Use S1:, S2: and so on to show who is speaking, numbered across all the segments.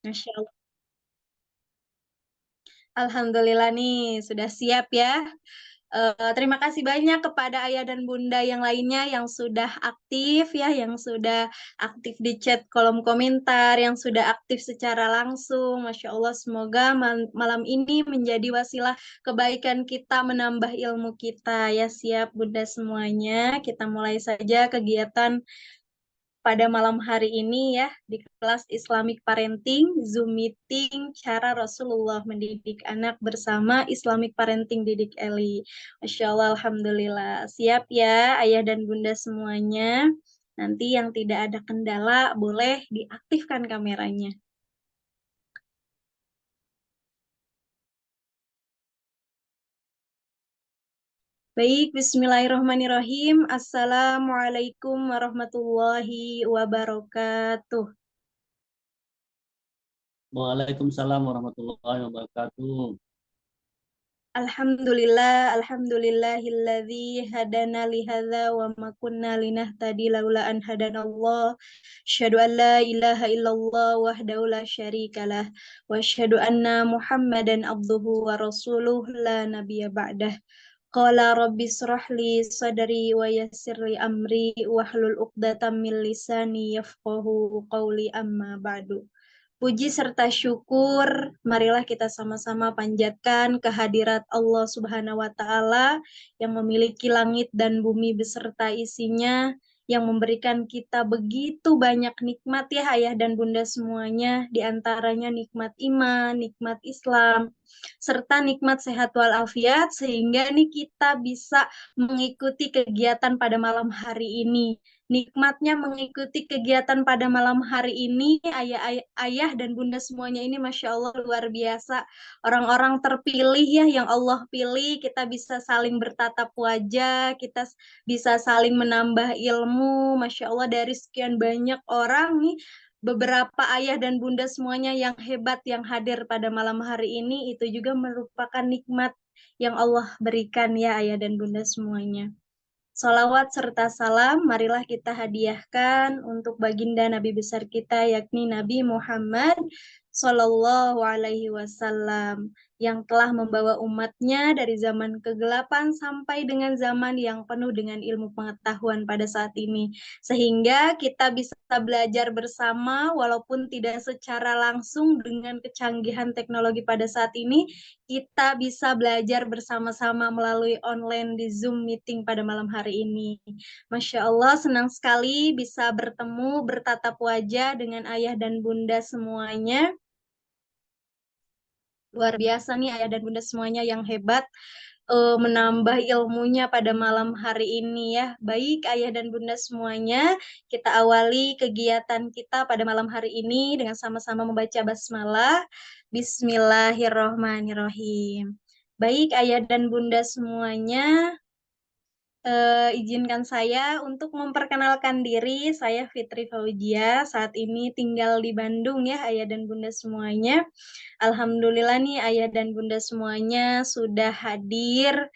S1: Masya Allah. Alhamdulillah nih, sudah siap ya. Terima kasih banyak kepada ayah dan bunda yang lainnya yang sudah aktif ya, yang sudah aktif di chat kolom komentar, yang sudah aktif secara langsung. Masya Allah, semoga malam ini menjadi wasilah kebaikan kita, menambah ilmu kita ya. Siap bunda semuanya, kita mulai saja kegiatan pada malam hari ini ya di kelas Islamic Parenting Zoom meeting cara Rasulullah mendidik anak bersama Islamic Parenting Didik Eli. Masya Allah, Alhamdulillah. Siap ya ayah dan bunda semuanya. Nanti yang tidak ada kendala boleh diaktifkan kameranya. Baik, Bismillahirrahmanirrahim. Assalamualaikum warahmatullahi wabarakatuh.
S2: Waalaikumsalam warahmatullahi wabarakatuh.
S1: Alhamdulillah, alhamdulillahilladzi hadana lihadza wa ma kunna linahtadi laula an hadanallah. Asyhadu an la ilaha illallah wahdahu la syarikalah wa asyhadu anna Muhammadan abduhu wa rasuluh la nabiyya ba'dah. Qala rabbi israh li sadri wa yassir li amri wahlul 'uqdatam min lisani yafqahu qawli amma ba'du. Puji serta syukur, marilah kita sama-sama panjatkan kehadirat Allah Subhanahu wa Ta'ala yang memiliki langit dan bumi beserta isinya, yang memberikan kita begitu banyak nikmat ya ayah dan bunda semuanya, di antaranya nikmat iman, nikmat Islam, serta nikmat sehat walafiat, sehingga nih kita bisa mengikuti kegiatan pada malam hari ini. Nikmatnya mengikuti kegiatan pada malam hari ini, ayah dan bunda semuanya ini Masya Allah luar biasa. Orang-orang terpilih ya yang Allah pilih, kita bisa saling bertatap wajah, kita bisa saling menambah ilmu. Masya Allah dari sekian banyak orang nih, beberapa ayah dan bunda semuanya yang hebat yang hadir pada malam hari ini, itu juga merupakan nikmat yang Allah berikan ya ayah dan bunda semuanya. Salawat serta salam, marilah kita hadiahkan untuk baginda Nabi besar kita, yakni Nabi Muhammad Sallallahu Alaihi Wasallam, yang telah membawa umatnya dari zaman kegelapan sampai dengan zaman yang penuh dengan ilmu pengetahuan pada saat ini. Sehingga kita bisa belajar bersama, walaupun tidak secara langsung dengan kecanggihan teknologi pada saat ini, kita bisa belajar bersama-sama melalui online di Zoom meeting pada malam hari ini. Masya Allah, senang sekali bisa bertemu, bertatap wajah dengan ayah dan bunda semuanya. Luar biasa nih ayah dan bunda semuanya yang hebat menambah ilmunya pada malam hari ini ya. Baik ayah dan bunda semuanya, kita awali kegiatan kita pada malam hari ini dengan sama-sama membaca basmalah. Bismillahirrohmanirrohim. Baik ayah dan bunda semuanya, izinkan saya untuk memperkenalkan diri. Saya Fitri Fauzia, saat ini tinggal di Bandung ya ayah dan bunda semuanya. Alhamdulillah nih ayah dan bunda semuanya sudah hadir.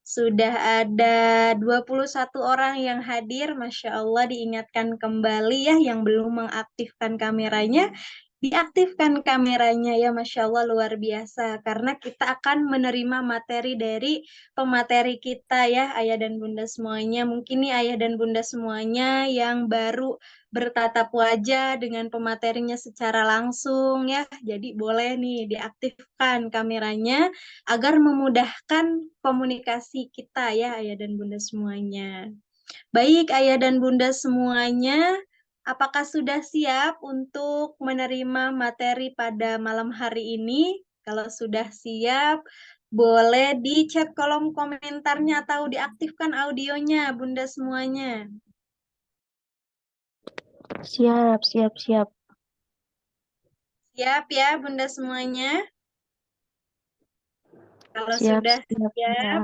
S1: Sudah ada 21 orang yang hadir, Masya Allah diingatkan kembali ya yang belum mengaktifkan kameranya, diaktifkan kameranya ya Masya Allah luar biasa. Karena kita akan menerima materi dari pemateri kita ya ayah dan bunda semuanya. Mungkin nih ayah dan bunda semuanya yang baru bertatap wajah dengan pematerinya secara langsung ya. Jadi boleh nih diaktifkan kameranya agar memudahkan komunikasi kita ya ayah dan bunda semuanya. Baik ayah dan bunda semuanya, apakah sudah siap untuk menerima materi pada malam hari ini? Kalau sudah siap, boleh di chat kolom komentarnya atau diaktifkan audionya bunda semuanya.
S3: Siap, siap, siap.
S1: Siap ya bunda semuanya? Kalau
S3: Siap,
S1: sudah
S3: siap,
S1: siap,
S3: siap.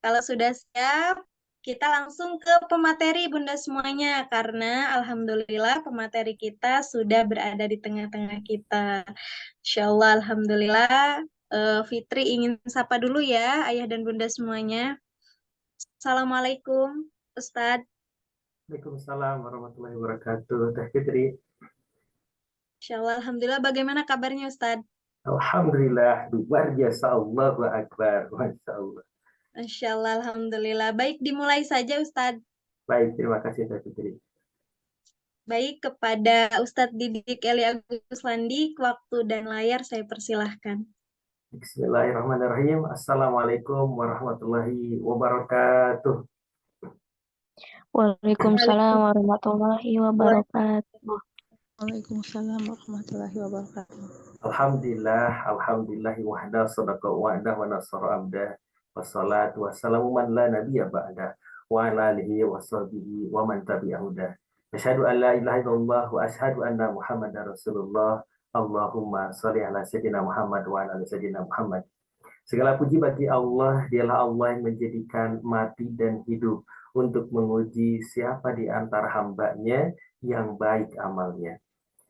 S1: Kalau sudah siap, kita langsung ke pemateri Bunda semuanya karena alhamdulillah pemateri kita sudah berada di tengah-tengah kita. Insya Allah alhamdulillah. Fitri ingin sapa dulu ya Ayah dan Bunda semuanya. Assalamualaikum Ustadz.
S4: Waalaikumsalam warahmatullahi wabarakatuh. Teh Fitri.
S1: Insyaallah. Alhamdulillah. Bagaimana kabarnya Ustadz?
S4: Alhamdulillah, luar biasa, Allahu Akbar, Masya Allah.
S1: Insyaallah. Alhamdulillah. Baik, dimulai saja Ustadz.
S4: Baik, terima kasih Teh Fitri.
S1: Baik, kepada Ustadz Didik Eli Agus Landi, waktu dan layar saya persilahkan.
S4: Bismillahirrahmanirrahim. Assalamualaikum warahmatullahi wabarakatuh.
S3: Waalaikumsalam warahmatullahi wabarakatuh.
S5: Waalaikumsalam warahmatullahi wabarakatuh.
S4: Alhamdulillahi wahda sadaqa wa'dah wa nasara abdah wassalatu wassalamu man la nabiyya ba'da wa ala alihi wa sahbihi wa man tabi'ahu dah. Asyhadu an la ilaha illallah wa asyhadu anna Muhammadar Rasulullah. Allahumma shalli ala sayyidina Muhammad wa ala ali sayyidina Muhammad. Segala puji bagi Allah, dialah Allah yang menjadikan mati dan hidup untuk menguji siapa di antara hambanya yang baik amalnya.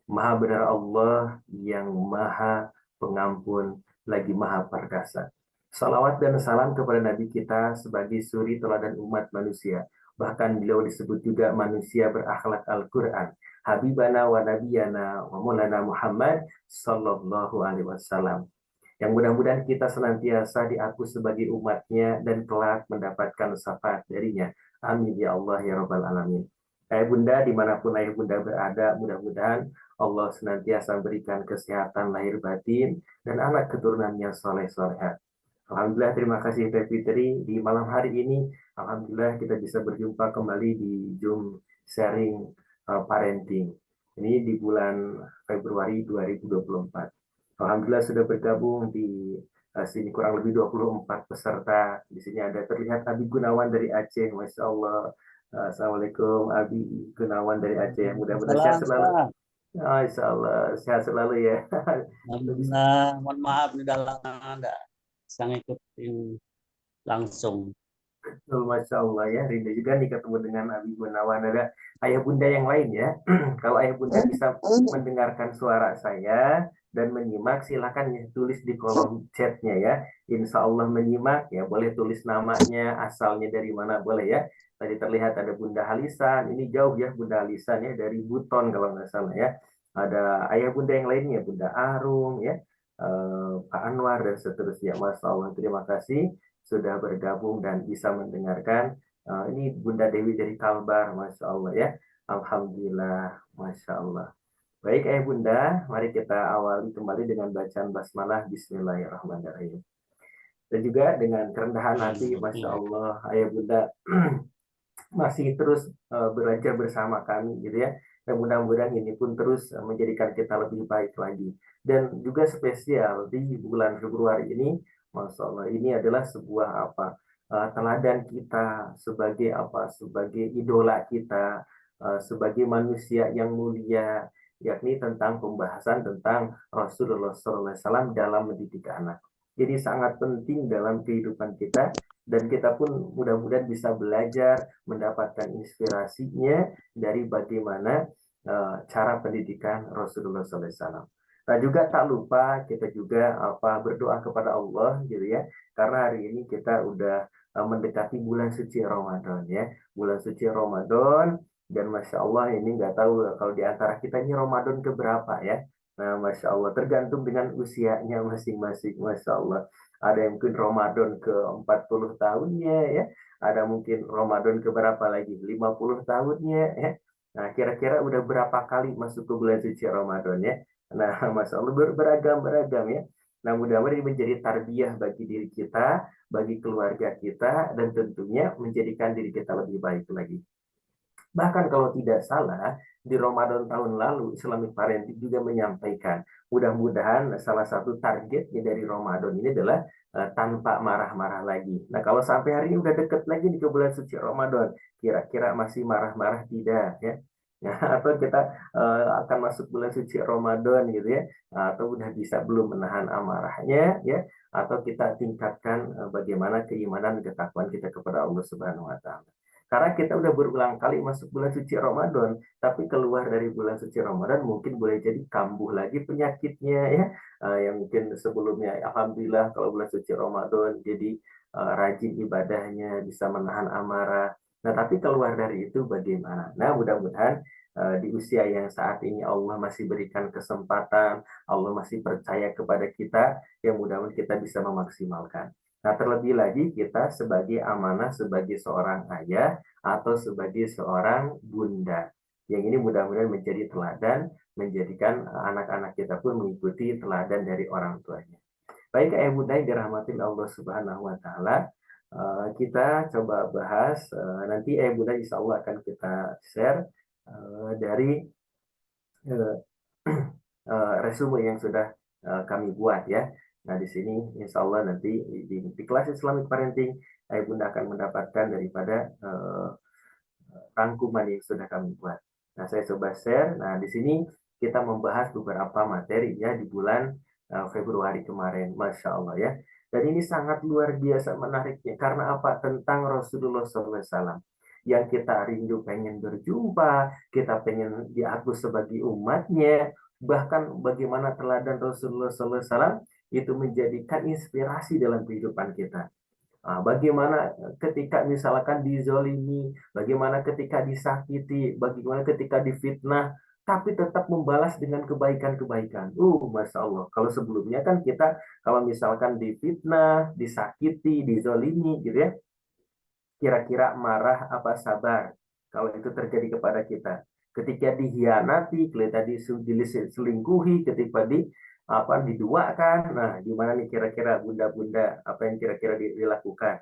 S4: Maha benar Allah yang maha pengampun lagi maha perkasa. Salawat dan salam kepada Nabi kita sebagai suri teladan umat manusia. Bahkan beliau disebut juga manusia berakhlak Al-Quran. Habibana wa nabiyana wa maulana Muhammad sallallahu alaihi wasallam. Yang mudah-mudahan kita senantiasa diaku sebagai umatnya dan kelak mendapatkan syafaat darinya. Amin ya Allah ya Rabbal Alamin. Ayah bunda, dimanapun ayah bunda berada, mudah-mudahan Allah senantiasa memberikan kesehatan lahir batin dan anak keturunannya soleh-solehat. Alhamdulillah, terima kasih Teh Fitri. Di malam hari ini, alhamdulillah kita bisa berjumpa kembali di Zoom sharing parenting. Ini di bulan Februari 2024. Alhamdulillah sudah bergabung di sini kurang lebih 24 peserta. Di sini ada terlihat Abi Gunawan dari Aceh, Masya Allah. Assalamualaikum Abi Gunawan dari Aceh. Mudah-mudahan sehat selalu. Masya Allah, sehat selalu ya.
S2: Alhamdulillah, mohon maaf ini udah lama nggak bisa ngikutin langsung.
S4: Masya Allah ya, rindu juga nih ketemu dengan Abi Gunawan. Ada ayah bunda yang lain ya. Kalau ayah bunda bisa mendengarkan suara saya dan menyimak, silakan ya tulis di kolom chatnya ya. Insya Allah menyimak ya, boleh tulis namanya, asalnya dari mana boleh ya. Tadi terlihat ada Bunda Halisan, ini jauh ya Bunda Halisan ya, dari Buton kalau nggak salah ya. Ada ayah bunda yang lainnya, Bunda Arum ya, Pak Anwar dan seterusnya. Masya Allah, terima kasih sudah bergabung dan bisa mendengarkan. Ini Bunda Dewi dari Kalbar, Masya Allah ya. Alhamdulillah, Masya Allah. Baik ayah bunda, mari kita awali kembali dengan bacaan basmalah Bismillahirrahmanirrahim. Dan juga dengan kerendahan hati, Masya Allah, ayah bunda masih terus belajar bersama kami gitu ya. Dan mudah-mudahan ini pun terus menjadikan kita lebih baik lagi. Dan juga spesial di bulan Februari ini, Masya Allah, ini adalah sebuah teladan kita sebagai sebagai idola kita, sebagai manusia yang mulia, yakni tentang pembahasan tentang Rasulullah SAW dalam mendidik anak. Jadi sangat penting dalam kehidupan kita dan kita pun mudah-mudahan bisa belajar mendapatkan inspirasinya dari bagaimana cara pendidikan Rasulullah SAW. Nah juga tak lupa kita juga berdoa kepada Allah gitu ya, karena hari ini kita udah mendekati bulan suci Ramadan ya, bulan suci Ramadan. Dan Masya Allah ini nggak tahu kalau di antara kita ini Ramadan keberapa ya. Nah Masya Allah tergantung dengan usianya masing-masing. Masya Allah ada yang mungkin Ramadan ke 40 tahunnya ya. Ada mungkin Ramadan ke berapa lagi 50 tahunnya ya. Nah kira-kira udah berapa kali masuk ke bulan suci Ramadan ya. Nah Masya Allah beragam-beragam ya. Nah mudah-mudahan ini menjadi tarbiyah bagi diri kita, bagi keluarga kita, dan tentunya menjadikan diri kita lebih baik lagi. Bahkan kalau tidak salah, di Ramadan tahun lalu, Islamic Parenting juga menyampaikan, mudah-mudahan salah satu targetnya dari Ramadan ini adalah tanpa marah-marah lagi. Nah, kalau sampai hari ini udah deket lagi di bulan suci Ramadan, kira-kira masih marah-marah tidak ya? Ya, atau kita akan masuk bulan suci Ramadan gitu ya, atau udah bisa belum menahan amarahnya ya, atau kita tingkatkan bagaimana keimanan ketakwaan kita kepada Allah Subhanahu wa taala. Karena kita udah berulang kali masuk bulan suci Ramadan, tapi keluar dari bulan suci Ramadan mungkin boleh jadi kambuh lagi penyakitnya ya, yang mungkin sebelumnya alhamdulillah kalau bulan suci Ramadan jadi rajin ibadahnya, bisa menahan amarah. Nah tapi keluar dari itu bagaimana? Nah mudah-mudahan di usia yang saat ini Allah masih berikan kesempatan, Allah masih percaya kepada kita, yang mudah-mudahan kita bisa memaksimalkan. Nah, terlebih lagi kita sebagai amanah, sebagai seorang ayah atau sebagai seorang bunda. Yang ini mudah-mudahan menjadi teladan, menjadikan anak-anak kita pun mengikuti teladan dari orang tuanya. Baik, ayah bunda yang dirahmati Allah Subhanahu wa Ta'ala, kita coba bahas nanti ayah bunda insya Allah akan kita share dari resume yang sudah kami buat ya. Nah, di sini insya Allah nanti di kelas Islamic Parenting ayah bunda akan mendapatkan daripada rangkuman yang sudah kami buat. Nah, saya coba share. Nah, di sini kita membahas beberapa materi ya di bulan Februari kemarin, Masya Allah ya. Dan ini sangat luar biasa menariknya. Karena apa? Tentang Rasulullah SAW. Yang kita rindu pengen berjumpa, kita pengen diaku sebagai umatnya, bahkan bagaimana teladan Rasulullah SAW itu menjadikan inspirasi dalam kehidupan kita. Bagaimana ketika misalkan dizolimi, bagaimana ketika disakiti, bagaimana ketika difitnah, tapi tetap membalas dengan kebaikan-kebaikan. Masya Allah. Kalau sebelumnya kan kita, kalau misalkan difitnah, disakiti, dizolimi, gitu ya, kira-kira marah apa sabar kalau itu terjadi kepada kita. Ketika dihianati, ketika diselingkuhi, ketika diduakan, nah gimana nih kira-kira bunda-bunda, apa yang kira-kira dilakukan?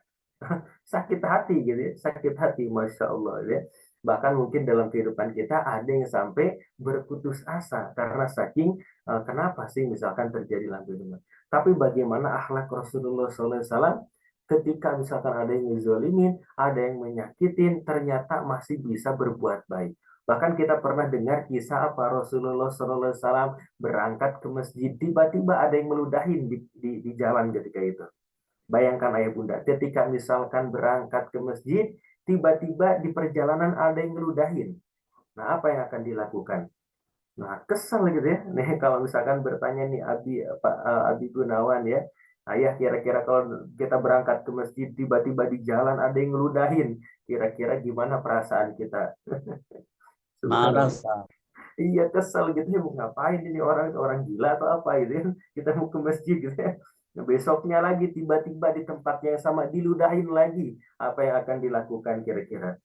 S4: Sakit hati gitu ya, sakit hati, Masya Allah ya. Bahkan mungkin dalam kehidupan kita ada yang sampai berputus asa karena saking kenapa sih misalkan terjadi dalam kehidupan. Tapi bagaimana akhlak Rasulullah SAW ketika misalkan ada yang ngezolimin, ada yang menyakitin, ternyata masih bisa berbuat baik. Bahkan kita pernah dengar kisah apa Rasulullah SAW berangkat ke masjid, tiba-tiba ada yang meludahin di jalan ketika itu. Bayangkan ayah bunda, ketika misalkan berangkat ke masjid, tiba-tiba di perjalanan ada yang ngeludahin. Nah, apa yang akan dilakukan? Nah, kesel gitu ya. Nih, kalau misalkan bertanya nih Abi Gunawan ya, ayah kira-kira kalau kita berangkat ke masjid, tiba-tiba di jalan ada yang ngeludahin, kira-kira gimana perasaan kita?
S2: Marah.
S4: Iya, kesel gitu ya, mau ngapain ini orang gila atau apa gitu ya. Kita mau ke masjid gitu ya. Nah, besoknya lagi tiba-tiba di tempatnya yang sama diludahin lagi. Apa yang akan dilakukan kira-kira?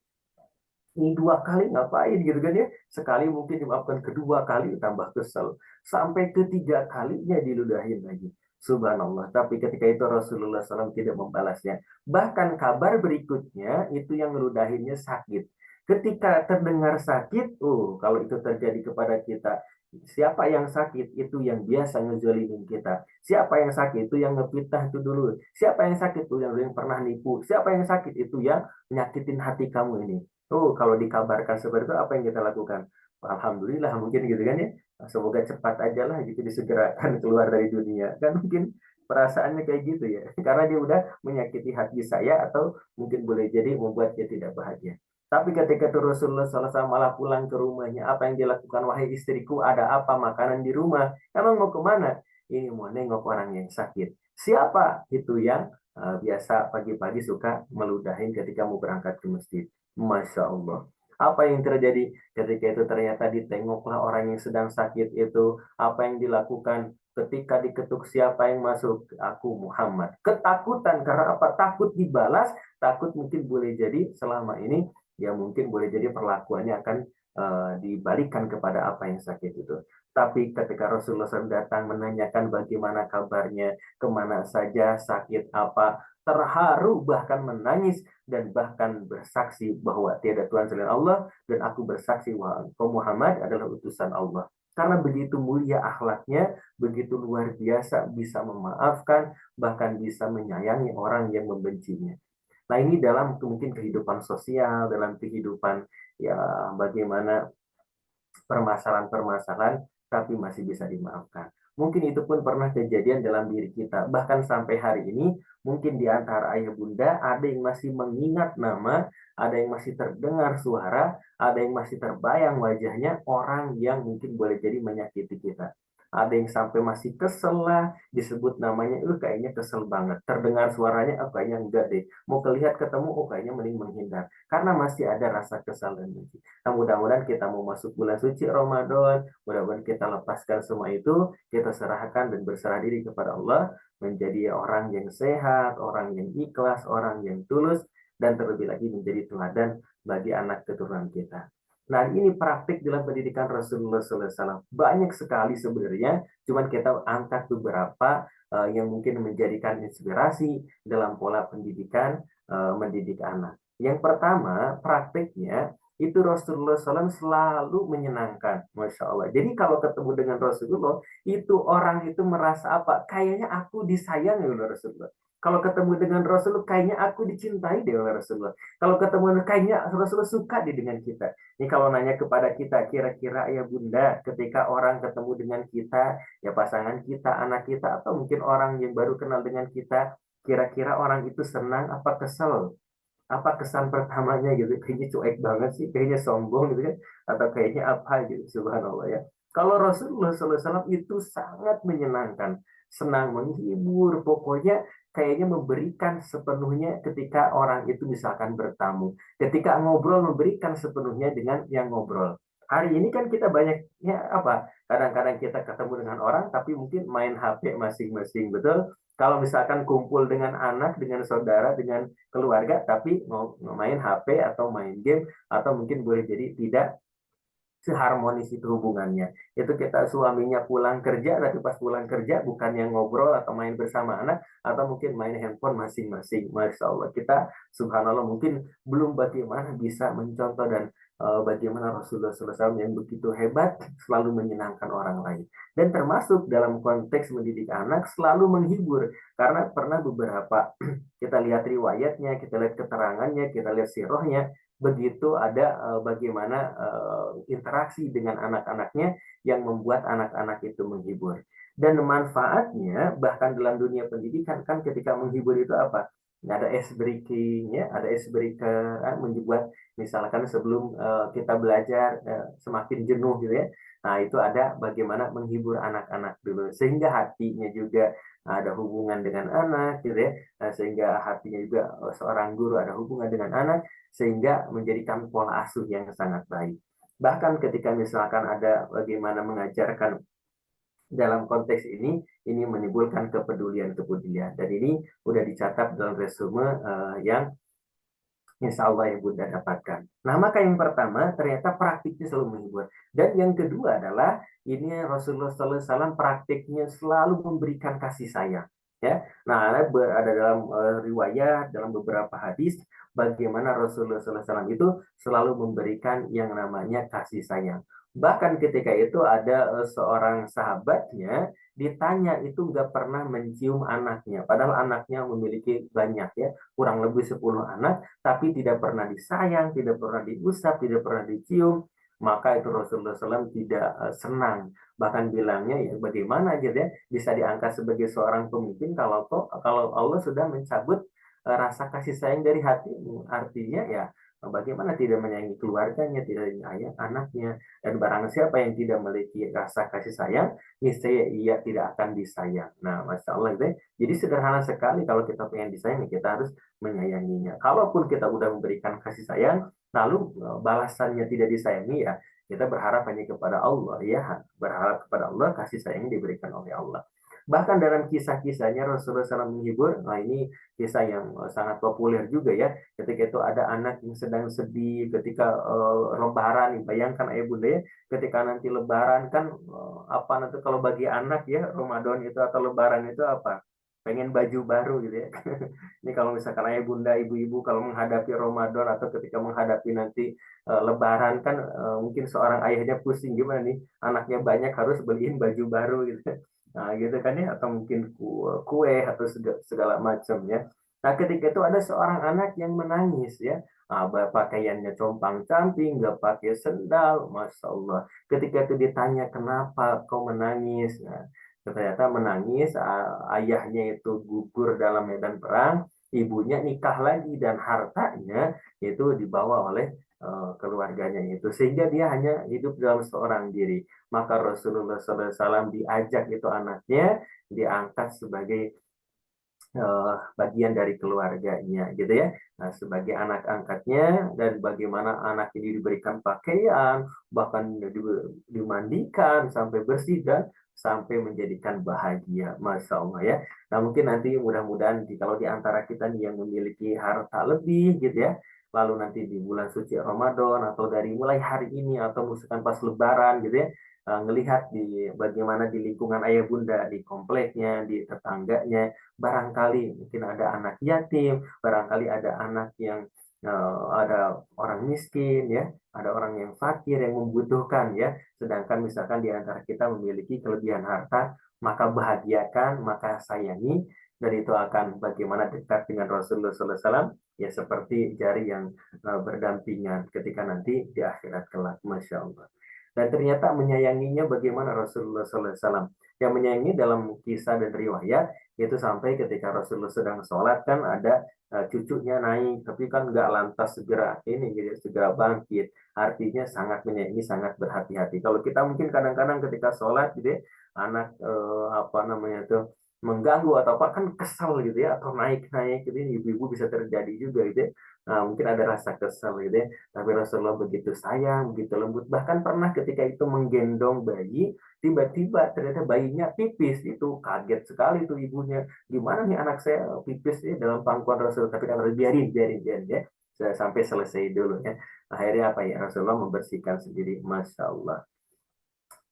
S4: Ini 2 kali ngapain gitu kan ya? Sekali mungkin dimaafkan, kedua kali tambah kesel. Sampai ketiga kalinya diludahin lagi. Subhanallah. Tapi ketika itu Rasulullah SAW tidak membalasnya. Bahkan kabar berikutnya itu yang ngeludahinnya sakit. Ketika terdengar sakit, kalau itu terjadi kepada kita, siapa yang sakit itu yang biasa ngezalimin kita. Siapa yang sakit itu yang ngefitnah itu dulu. Siapa yang sakit itu yang pernah nipu. Siapa yang sakit itu yang nyakitin hati kamu ini. Kalau dikabarkan seperti itu apa yang kita lakukan? Alhamdulillah mungkin gitu kan ya. Semoga cepat aja lah gitu disegerakan keluar dari dunia. Kan mungkin perasaannya kayak gitu ya. Karena dia udah menyakiti hati saya atau mungkin boleh jadi membuat dia tidak bahagia. Tapi ketika itu Rasulullah SAW malah pulang ke rumahnya, apa yang dilakukan? Wahai istriku, ada apa makanan di rumah? Emang mau kemana? Ini mau nengok orang yang sakit. Siapa itu yang biasa pagi-pagi suka meludahin ketika mau berangkat ke masjid? Masya Allah. Apa yang terjadi ketika itu? Ternyata ditengoklah orang yang sedang sakit itu. Apa yang dilakukan? Ketika diketuk siapa yang masuk? Aku Muhammad. Ketakutan karena apa? Takut dibalas, takut mungkin boleh jadi selama ini ya mungkin boleh jadi perlakuannya akan dibalikan kepada apa yang sakit itu. Tapi ketika Rasulullah SAW datang menanyakan bagaimana kabarnya, kemana saja, sakit apa, terharu bahkan menangis dan bahkan bersaksi bahwa tiada Tuhan selain Allah dan aku bersaksi bahwa Muhammad adalah utusan Allah. Karena begitu mulia akhlaknya, begitu luar biasa bisa memaafkan, bahkan bisa menyayangi orang yang membencinya. Nah, ini dalam mungkin kehidupan sosial, dalam kehidupan ya bagaimana permasalahan-permasalahan, tapi masih bisa dimaafkan. Mungkin itu pun pernah kejadian dalam diri kita. Bahkan sampai hari ini, mungkin di antara ayah bunda ada yang masih mengingat nama, ada yang masih terdengar suara, ada yang masih terbayang wajahnya orang yang mungkin boleh jadi menyakiti kita. ada yang sampai masih kesel lah, disebut namanya, kayaknya kesel banget, terdengar suaranya, kayaknya enggak deh, mau kelihat ketemu, kayaknya mending menghindar, karena masih ada rasa kesal dan benci. Nah, mudah-mudahan kita mau masuk bulan suci Ramadan, mudah-mudahan kita lepaskan semua itu, kita serahkan dan berserah diri kepada Allah, menjadi orang yang sehat, orang yang ikhlas, orang yang tulus, dan terlebih lagi menjadi teladan bagi anak keturunan kita. Nah, ini praktik dalam pendidikan Rasulullah SAW. Banyak sekali sebenarnya, cuman kita angkat beberapa yang mungkin menjadikan inspirasi dalam pola pendidikan mendidik anak. Yang pertama, praktiknya itu Rasulullah SAW selalu menyenangkan, Masya Allah. Jadi kalau ketemu dengan Rasulullah, itu orang itu merasa apa? Kayaknya aku disayangi oleh Rasulullah. Kalau ketemu dengan Rasulullah, kayaknya aku dicintai oleh Rasulullah. Kalau ketemu kayaknya Rasulullah suka dengan kita. Ini kalau nanya kepada kita, kira-kira ya Bunda, ketika orang ketemu dengan kita, ya pasangan kita, anak kita, atau mungkin orang yang baru kenal dengan kita, kira-kira orang itu senang apa kesel? Apa kesan pertamanya gitu? Kayaknya cuek banget sih, kayaknya sombong gitu kan, atau kayaknya apa gitu, subhanallah ya. Kalau Rasulullah SAW itu sangat menyenangkan, senang menghibur, pokoknya kayaknya memberikan sepenuhnya ketika orang itu misalkan bertamu. Ketika ngobrol, memberikan sepenuhnya dengan yang ngobrol. Hari ini kan kita banyaknya apa? Kadang-kadang kita ketemu dengan orang, tapi mungkin main HP masing-masing, betul? Kalau misalkan kumpul dengan anak, dengan saudara, dengan keluarga, tapi mau main HP atau main game, atau mungkin boleh jadi tidak seharmonis itu hubungannya. Itu kita suaminya pulang kerja, tapi pas pulang kerja bukan yang ngobrol atau main bersama anak, atau mungkin main handphone masing-masing. Masya Allah, kita subhanallah mungkin belum bagaimana bisa mencontoh dan bagaimana Rasulullah SAW yang begitu hebat selalu menyenangkan orang lain. Dan termasuk dalam konteks mendidik anak selalu menghibur. Karena pernah beberapa kita lihat riwayatnya, kita lihat keterangannya, kita lihat sirahnya, begitu ada bagaimana interaksi dengan anak-anaknya yang membuat anak-anak itu menghibur. Dan manfaatnya bahkan dalam dunia pendidikan kan ketika menghibur itu apa? Ada ice breaking ya, ada ice breaker, membuat misalkan sebelum kita belajar semakin jenuh gitu ya. Nah, itu ada bagaimana menghibur anak-anak dulu sehingga hatinya juga ada hubungan dengan anak gitu ya. Sehingga hatinya juga seorang guru ada hubungan dengan anak sehingga menjadikan pola asuh yang sangat baik. Bahkan ketika misalkan ada bagaimana mengajarkan dalam konteks ini menimbulkan kepedulian. Dan ini sudah dicatat dalam resume yang insya Allah yang Bunda dapatkan. Nah, maka yang pertama ternyata praktiknya selalu menghibur. Dan yang kedua adalah ini Rasulullah SAW praktiknya selalu memberikan kasih sayang. Ya, nah ada dalam riwayat, dalam beberapa hadis, bagaimana Rasulullah SAW itu selalu memberikan yang namanya kasih sayang. Bahkan ketika itu ada seorang sahabatnya ditanya itu nggak pernah mencium anaknya, padahal anaknya memiliki banyak ya, kurang lebih 10 anak, tapi tidak pernah disayang, tidak pernah diusap, tidak pernah dicium. Maka itu Rasulullah SAW tidak senang, bahkan bilangnya ya bagaimana gitu ya bisa diangkat sebagai seorang pemimpin kalau Allah sudah mencabut rasa kasih sayang dari hatimu. Artinya ya bagaimana tidak menyayangi keluarganya, tidak menyayangi anaknya, dan barang siapa yang tidak memiliki rasa kasih sayang, niscaya ia tidak akan disayang. Nah, Masya Allah gitu ya. Jadi sederhana sekali kalau kita pengen disayang, kita harus menyayanginya. Kalaupun kita udah memberikan kasih sayang, lalu balasannya tidak disayangi ya, kita berharap hanya kepada Allah ya, berharap kepada Allah kasih sayang diberikan oleh Allah. Bahkan dalam kisah-kisahnya Rasulullah SAW menghibur, nah ini kisah yang sangat populer juga ya, ketika itu ada anak yang sedang sedih ketika lebaran, bayangkan ayah bunda ya, ketika nanti lebaran kan apa nanti kalau bagi anak ya Ramadan itu atau lebaran itu apa? Pengen baju baru gitu ya. Ini kalau misalkan ayah bunda, ibu-ibu kalau menghadapi Ramadan atau ketika menghadapi nanti lebaran kan mungkin seorang ayahnya pusing gimana nih, anaknya banyak harus beliin baju baru gitu. Nah, gitu kan ya, atau mungkin kue atau segala macam ya. Nah, ketika itu ada seorang anak yang menangis ya. Nah, pakaiannya compang-camping, nggak pakai sendal, Masya Allah. Ketika itu ditanya, kenapa kau menangis? Nah, ternyata menangis, ayahnya itu gugur dalam medan perang, ibunya nikah lagi, dan hartanya itu dibawa oleh keluarganya itu, sehingga dia hanya hidup dalam seorang diri. Maka Rasulullah SAW diajak itu anaknya diangkat sebagai bagian dari keluarganya gitu ya. Nah, sebagai anak angkatnya, dan bagaimana anak ini diberikan pakaian, bahkan dimandikan sampai bersih dan sampai menjadikan bahagia. Masya Allah ya. Nah, mungkin nanti mudah-mudahan kalau di antara kita nih yang memiliki harta lebih gitu ya, lalu nanti di bulan suci Ramadan atau dari mulai hari ini atau misalkan pas Lebaran gitu ya, ngelihat di bagaimana di lingkungan ayah bunda, di kompleknya, di tetangganya, barangkali mungkin ada anak yatim, barangkali ada anak yang ada orang miskin ya, ada orang yang fakir yang membutuhkan ya. Sedangkan misalkan di antara kita memiliki kelebihan harta, maka bahagiakan, maka sayangi, dan itu akan bagaimana dekat dengan Rasulullah SAW ya, seperti jari yang berdampingan ketika nanti di akhirat kelak. Masya Allah. Dan ternyata menyayanginya bagaimana Rasulullah SAW. Yang menyayangi dalam kisah dan riwayat itu sampai ketika Rasulullah sedang sholat kan ada cucunya naik, tapi kan nggak lantas segera ini gitu, segera bangkit. Artinya sangat menyayangi, sangat berhati-hati. Kalau kita mungkin kadang-kadang ketika sholat gitu ya, anak apa namanya tuh mengganggu atau apa kan kesal gitu ya, atau naik-naik gitu, ibu-ibu bisa terjadi juga gitu ya. Nah, mungkin ada rasa kesal gitu ya. Tapi Rasulullah begitu sayang, begitu lembut. Bahkan pernah ketika itu menggendong bayi, tiba-tiba ternyata bayinya pipis. Itu kaget sekali tuh ibunya. Gimana nih anak saya pipis ya dalam pangkuan Rasul? Tapi kan harus biarin ya. Sampai selesai dulu ya. Akhirnya apa ya? Rasulullah membersihkan sendiri. Masya Allah.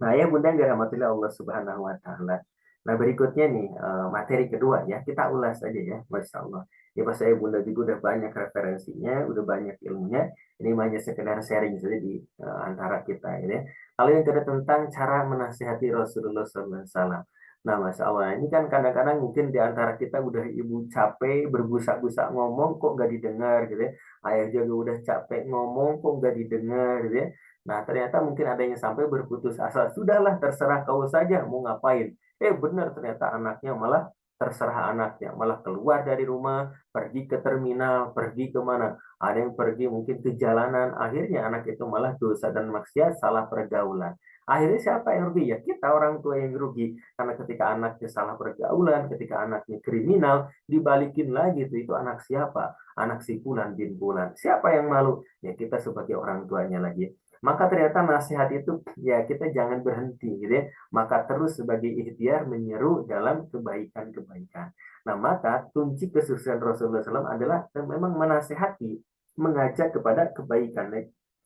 S4: Nah, ya bunda yang dirahmati Allah Subhanahu Wa Taala. Nah, berikutnya nih materi kedua ya, kita ulas aja ya, Masya Allah. Ya pas saya bunda juga udah banyak referensinya, udah banyak ilmunya. Ini hanya sekedar sharing saja di antara kita ya. Lalu yang kedua tentang cara menasihati Rasulullah SAW. Nah, Masya Allah, ini kan kadang-kadang mungkin di antara kita udah ibu capek berbusak-busak ngomong kok nggak didengar gitu ya. Ayah juga udah capek ngomong kok nggak didengar gitu ya. Nah, ternyata mungkin ada yang sampai berputus asa. Sudahlah, terserah kau saja mau ngapain. Benar, ternyata anaknya malah terserah anaknya. Malah keluar dari rumah, pergi ke terminal, pergi kemana. Ada yang pergi mungkin ke jalanan. Akhirnya anak itu malah dosa dan maksiat, salah pergaulan. Akhirnya siapa yang rugi? Ya kita orang tua yang rugi. Karena ketika anaknya salah pergaulan, ketika anaknya kriminal, dibalikin lagi itu anak siapa? Anak si Fulan bin Fulan. Siapa yang malu? Ya kita sebagai orang tuanya lagi. Maka ternyata nasihat itu ya kita jangan berhenti gitu ya. Maka terus sebagai ikhtiar menyeru dalam kebaikan-kebaikan. Nah, maka kunci kesuksesan Rasulullah SAW adalah memang menasihati, mengajak kepada kebaikan,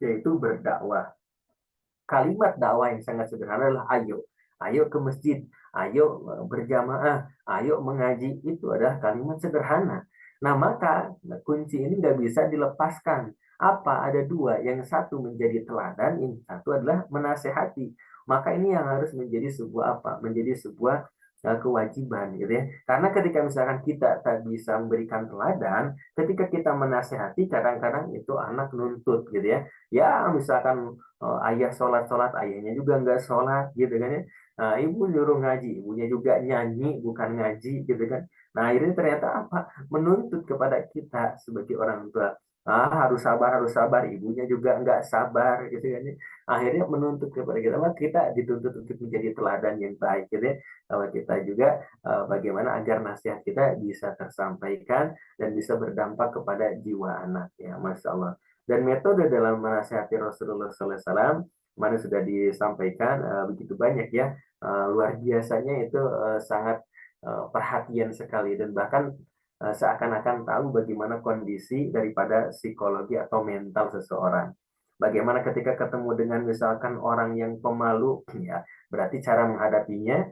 S4: yaitu berdakwah. Kalimat dakwah yang sangat sederhana adalah ayo ke masjid, ayo berjamaah, ayo mengaji. Itu adalah kalimat sederhana. Nah, maka kunci ini nggak bisa dilepaskan. Apa? Ada dua. Yang satu menjadi teladan, yang satu adalah menasehati. Maka ini yang harus menjadi sebuah apa? Menjadi sebuah kewajiban gitu ya. Karena ketika misalkan kita tak bisa memberikan teladan, ketika kita menasehati kadang-kadang itu anak nuntut gitu ya. Ya misalkan ayah sholat, ayahnya juga nggak sholat gitu kan ya. Nah, ibu nyuruh ngaji, ibunya juga nyanyi bukan ngaji gitu kan. Nah, akhirnya ternyata apa? Menuntut kepada kita sebagai orang tua. Harus sabar, ibunya juga nggak sabar gitu kan ya. Akhirnya menuntut kepada kita dituntut untuk menjadi teladan yang baik gitu ya. Kalau kita juga bagaimana agar nasihat kita bisa tersampaikan dan bisa berdampak kepada jiwa anak ya, Masya Allah. Dan metode dalam menasihati Rasulullah SAW mana sudah disampaikan begitu banyak ya, luar biasanya itu sangat perhatian sekali, dan bahkan seakan-akan tahu bagaimana kondisi daripada psikologi atau mental seseorang. Bagaimana ketika ketemu dengan misalkan orang yang pemalu, ya berarti cara menghadapinya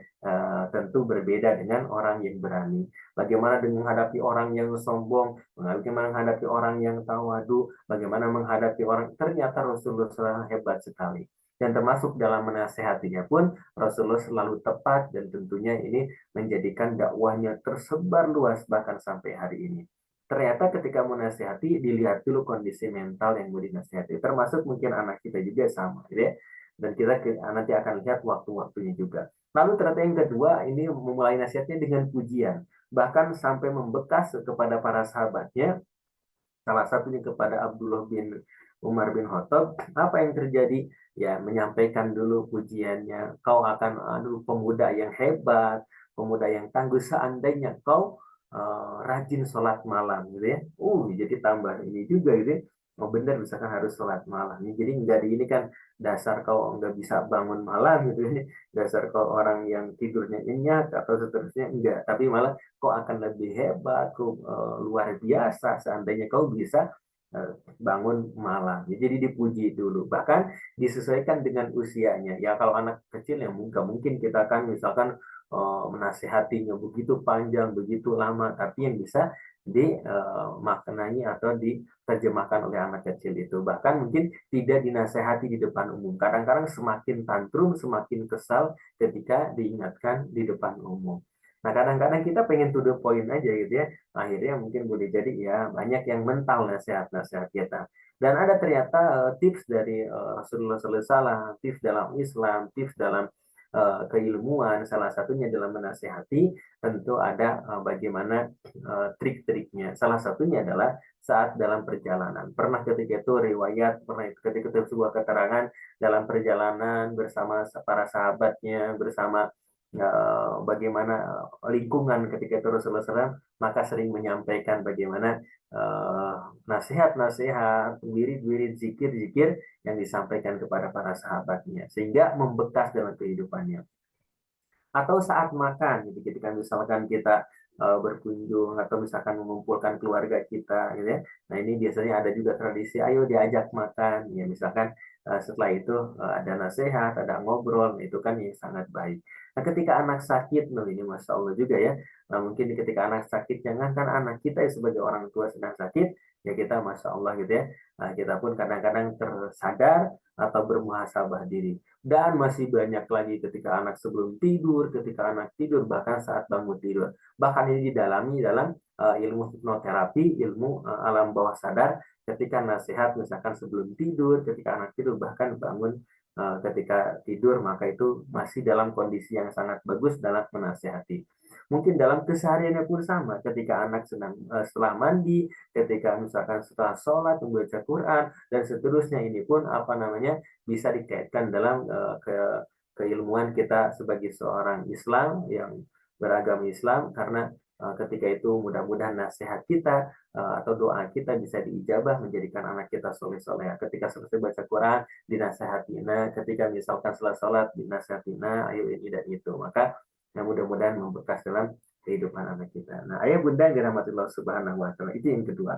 S4: tentu berbeda dengan orang yang berani. Bagaimana dengan menghadapi orang yang sombong, bagaimana menghadapi orang yang tawadu, bagaimana menghadapi orang, ternyata Rasulullah SAW hebat sekali. Dan termasuk dalam menasehatinya pun Rasulullah selalu tepat, dan tentunya ini menjadikan dakwahnya tersebar luas bahkan sampai hari ini. Ternyata ketika menasehati dilihat dulu kondisi mental yang mau dinasehati, termasuk mungkin anak kita juga sama, gitu ya. Dan kita nanti akan lihat waktu-waktunya juga. Lalu ternyata yang kedua, ini memulai nasihatnya dengan pujian, bahkan sampai membekas kepada para sahabatnya. Salah satunya kepada Abdullah bin Umar bin Khattab, apa yang terjadi? Ya, menyampaikan dulu pujiannya. Kau akan, aduh, pemuda yang hebat, pemuda yang tangguh seandainya kau rajin sholat malam, gitu ya. Jadi tambah ini juga, gitu ya. Oh benar, misalkan harus sholat malam. Jadi nggak di ini kan dasar kau nggak bisa bangun malam, gitu ya. Dasar kau orang yang tidurnya nyenyak atau seterusnya, enggak. Tapi malah kau akan lebih hebat, kau luar biasa seandainya kau bisa bangun malam. Jadi dipuji dulu. Bahkan disesuaikan dengan usianya. Ya kalau anak kecil yang mungkin kita akan misalkan menasehatinya begitu panjang, begitu lama, tapi yang bisa dimaknai atau diterjemahkan oleh anak kecil itu. Bahkan mungkin tidak dinasehati di depan umum. Kadang-kadang semakin tantrum, semakin kesal ketika diingatkan di depan umum. Nah, kadang-kadang kita pengen to the point aja gitu ya. Akhirnya mungkin boleh jadi ya banyak yang mental nasihat-nasihat kita. Dan ada ternyata tips dari Rasulullah SAW, tips dalam Islam, tips dalam keilmuan, salah satunya dalam menasehati, tentu ada bagaimana trik-triknya. Salah satunya adalah saat dalam perjalanan. Pernah ketika itu riwayat, pernah ketika itu sebuah keterangan dalam perjalanan bersama para sahabatnya, bersama bagaimana lingkungan ketika itu Rasulullah SAW, maka sering menyampaikan bagaimana nasihat-nasihat, wirid-wirid, zikir-zikir yang disampaikan kepada para sahabatnya, sehingga membekas dalam kehidupannya. Atau saat makan, gitu, ketika misalkan kita berkunjung atau misalkan mengumpulkan keluarga kita, gitu ya. Nah ini biasanya ada juga tradisi, ayo diajak makan, ya misalkan setelah itu ada nasihat, ada ngobrol, itu kan yang sangat baik. Nah ketika anak sakit, nah ini Masya Allah juga ya, nah, mungkin ketika anak sakit, jangankan anak kita sebagai orang tua sedang sakit, ya kita Masya Allah gitu ya, nah, kita pun kadang-kadang tersadar atau bermuhasabah diri. Dan masih banyak lagi ketika anak sebelum tidur, ketika anak tidur, bahkan saat bangun tidur. Bahkan ini didalami dalam ilmu hipnoterapi, ilmu alam bawah sadar, ketika nasihat misalkan sebelum tidur, ketika anak tidur, bahkan bangun ketika tidur, maka itu masih dalam kondisi yang sangat bagus dalam menasehati. Mungkin dalam kesehariannya pun sama, ketika anak setelah mandi, ketika misalkan setelah sholat, membaca Quran, dan seterusnya, ini pun bisa dikaitkan dalam keilmuan kita sebagai seorang Islam yang beragama Islam, karena ketika itu mudah-mudahan nasihat kita atau doa kita bisa diijabah, menjadikan anak kita soleh-soleh. Ketika selesai baca Quran, dinasehatina. Ketika misalkan setelah sholat, dinasehatina, ayo ini dan itu. Maka mudah-mudahan membekas dalam kehidupan anak kita. Nah, ayah bunda dirahmatillah subhanahu wa ta'ala, itu yang kedua.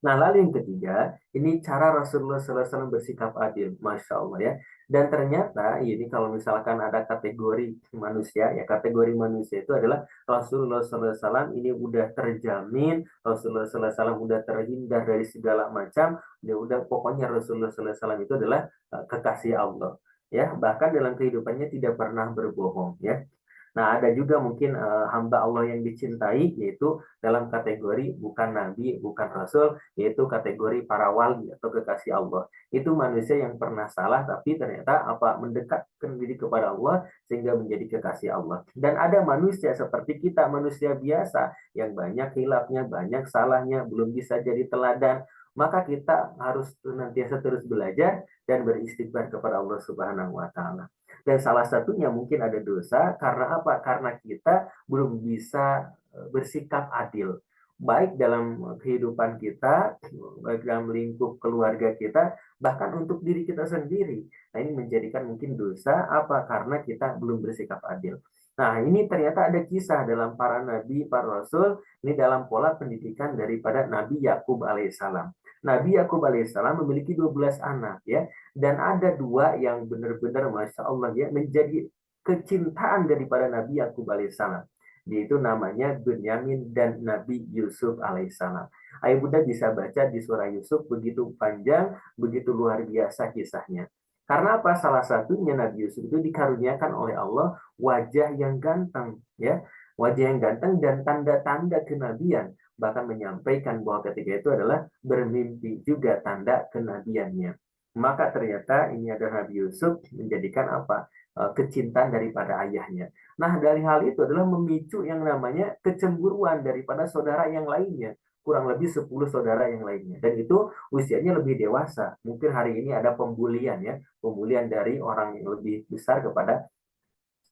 S4: Nah, lalu yang ketiga, ini cara Rasulullah SAW bersikap adil, Masya Allah ya. Dan ternyata ini kalau misalkan ada kategori manusia, ya kategori manusia itu adalah Rasulullah SAW ini udah terjamin, Rasulullah SAW udah terhindar dari segala macam, dia udah pokoknya Rasulullah SAW itu adalah kekasih Allah. Ya, bahkan dalam kehidupannya tidak pernah berbohong ya. Nah, ada juga mungkin hamba Allah yang dicintai, yaitu dalam kategori bukan nabi, bukan rasul, yaitu kategori para wali atau kekasih Allah. Itu manusia yang pernah salah, tapi ternyata mendekatkan diri kepada Allah sehingga menjadi kekasih Allah. Dan ada manusia seperti kita, manusia biasa yang banyak hilafnya, banyak salahnya, belum bisa jadi teladan. Maka kita harus senantiasa terus belajar dan beristighfar kepada Allah Subhanahu wa Ta'ala. Dan salah satunya mungkin ada dosa karena apa? Karena kita belum bisa bersikap adil, baik dalam kehidupan kita, baik dalam lingkup keluarga kita, bahkan untuk diri kita sendiri. Nah, ini menjadikan mungkin dosa apa? Karena kita belum bersikap adil. Nah, ini ternyata ada kisah dalam para nabi, para rasul, ini dalam pola pendidikan daripada Nabi Yakub alaihissalam. Nabi Yakub alaihissalam memiliki 12 anak ya, dan ada 2 yang benar-benar Masya Allah ya menjadi kecintaan daripada Nabi Yakub alaihissalam. Yaitu namanya Bunyamin dan Nabi Yusuf alaihissalam. Ayah bunda bisa baca di surah Yusuf, begitu panjang, begitu luar biasa kisahnya. Karena apa? Salah satunya Nabi Yusuf itu dikaruniakan oleh Allah wajah yang ganteng ya, wajah yang ganteng dan tanda-tanda kenabian. Bahkan menyampaikan bahwa ketika itu adalah bermimpi juga tanda kenabiannya. Maka ternyata ini adalah Nabi Yusuf menjadikan apa? Kecintaan daripada ayahnya. Nah, dari hal itu adalah memicu yang namanya kecemburuan daripada saudara yang lainnya. kurang lebih 10 saudara yang lainnya. Dan itu usianya lebih dewasa. Mungkin hari ini ada pembulian ya, pembulian dari orang yang lebih besar kepada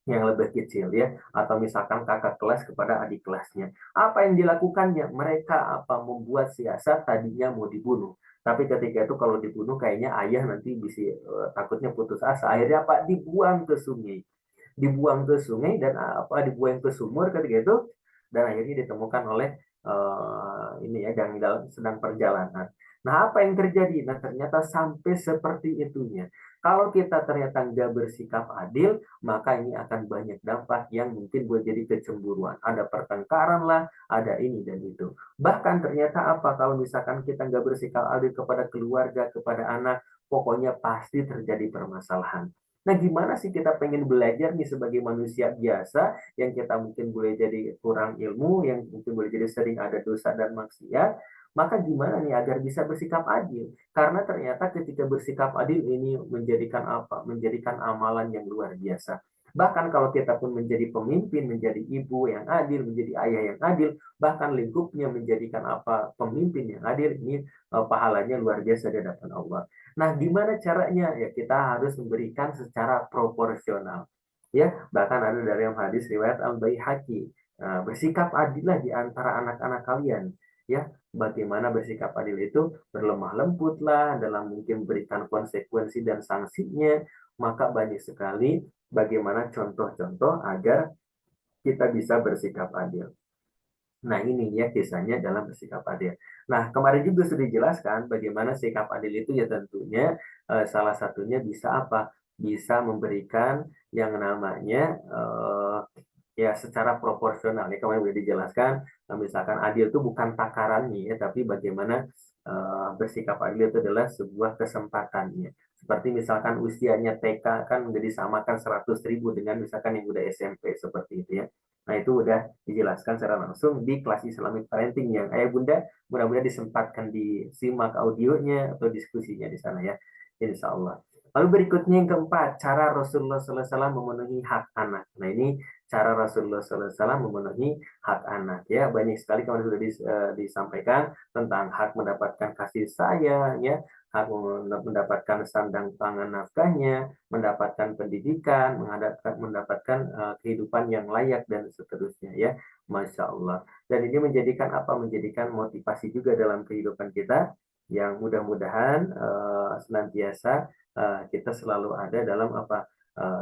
S4: yang lebih kecil ya, atau misalkan kakak kelas kepada adik kelasnya. Apa yang dilakukannya? Mereka membuat siasat, tadinya mau dibunuh. Tapi ketika itu kalau dibunuh kayaknya ayah nanti bisa takutnya putus asa. Akhirnya apa? Dibuang ke sungai. Dibuang ke sungai dan dibuang ke sumur ketika itu, dan akhirnya ditemukan oleh ini ya, yang sedang perjalanan. Nah, apa yang terjadi? Nah, ternyata sampai seperti itunya. Kalau kita ternyata nggak bersikap adil, maka ini akan banyak dampak yang mungkin buat jadi kecemburuan. Ada pertengkaran lah, ada ini dan itu. Bahkan ternyata apa? Kalau misalkan kita nggak bersikap adil kepada keluarga, kepada anak, pokoknya pasti terjadi permasalahan. Nah, gimana sih kita pengen belajar nih sebagai manusia biasa, yang kita mungkin boleh jadi kurang ilmu, yang mungkin boleh jadi sering ada dosa dan maksiat, maka gimana nih agar bisa bersikap adil? Karena ternyata ketika bersikap adil ini menjadikan apa? Menjadikan amalan yang luar biasa. Bahkan kalau kita pun menjadi pemimpin, menjadi ibu yang adil, menjadi ayah yang adil, bahkan lingkupnya menjadikan apa? Pemimpin yang adil, ini pahalanya luar biasa di hadapan Allah. Nah, gimana caranya? Ya, kita harus memberikan secara proporsional. Ya, bahkan ada dari yang hadis riwayat Al-Baihaqi, bersikap adillah di antara anak-anak kalian. Ya, bagaimana bersikap adil itu berlemah lembutlah dalam mungkin memberikan konsekuensi dan sanksinya. Maka banyak sekali bagaimana contoh-contoh agar kita bisa bersikap adil. Nah, ini ya kisahnya dalam bersikap adil. Nah, kemarin juga sudah dijelaskan bagaimana sikap adil itu ya tentunya salah satunya bisa apa? Bisa memberikan yang namanya ya secara proporsional. Ya, kemarin sudah dijelaskan, misalkan adil itu bukan takarannya ya, tapi bagaimana bersikap adil itu adalah sebuah kesempatannya. Seperti misalkan usianya TK kan disamakan 100.000 dengan misalkan yang udah SMP seperti itu ya. Nah, itu udah dijelaskan secara langsung di kelas Islamic Parenting yang ayah bunda mudah-mudahan disempatkan disimak audionya atau diskusinya di sana ya, insya Allah. Lalu berikutnya yang keempat, cara Rasulullah SAW memenuhi hak anak. Nah, ini cara Rasulullah SAW memenuhi hak anak ya. Banyak sekali kemarin sudah disampaikan tentang hak mendapatkan kasih sayang ya, hak mendapatkan sandang pangan nafkahnya, mendapatkan pendidikan, mendapatkan kehidupan yang layak dan seterusnya ya. Masya Allah. Dan ini menjadikan apa? Menjadikan motivasi juga dalam kehidupan kita, yang mudah-mudahan senantiasa kita selalu ada dalam apa?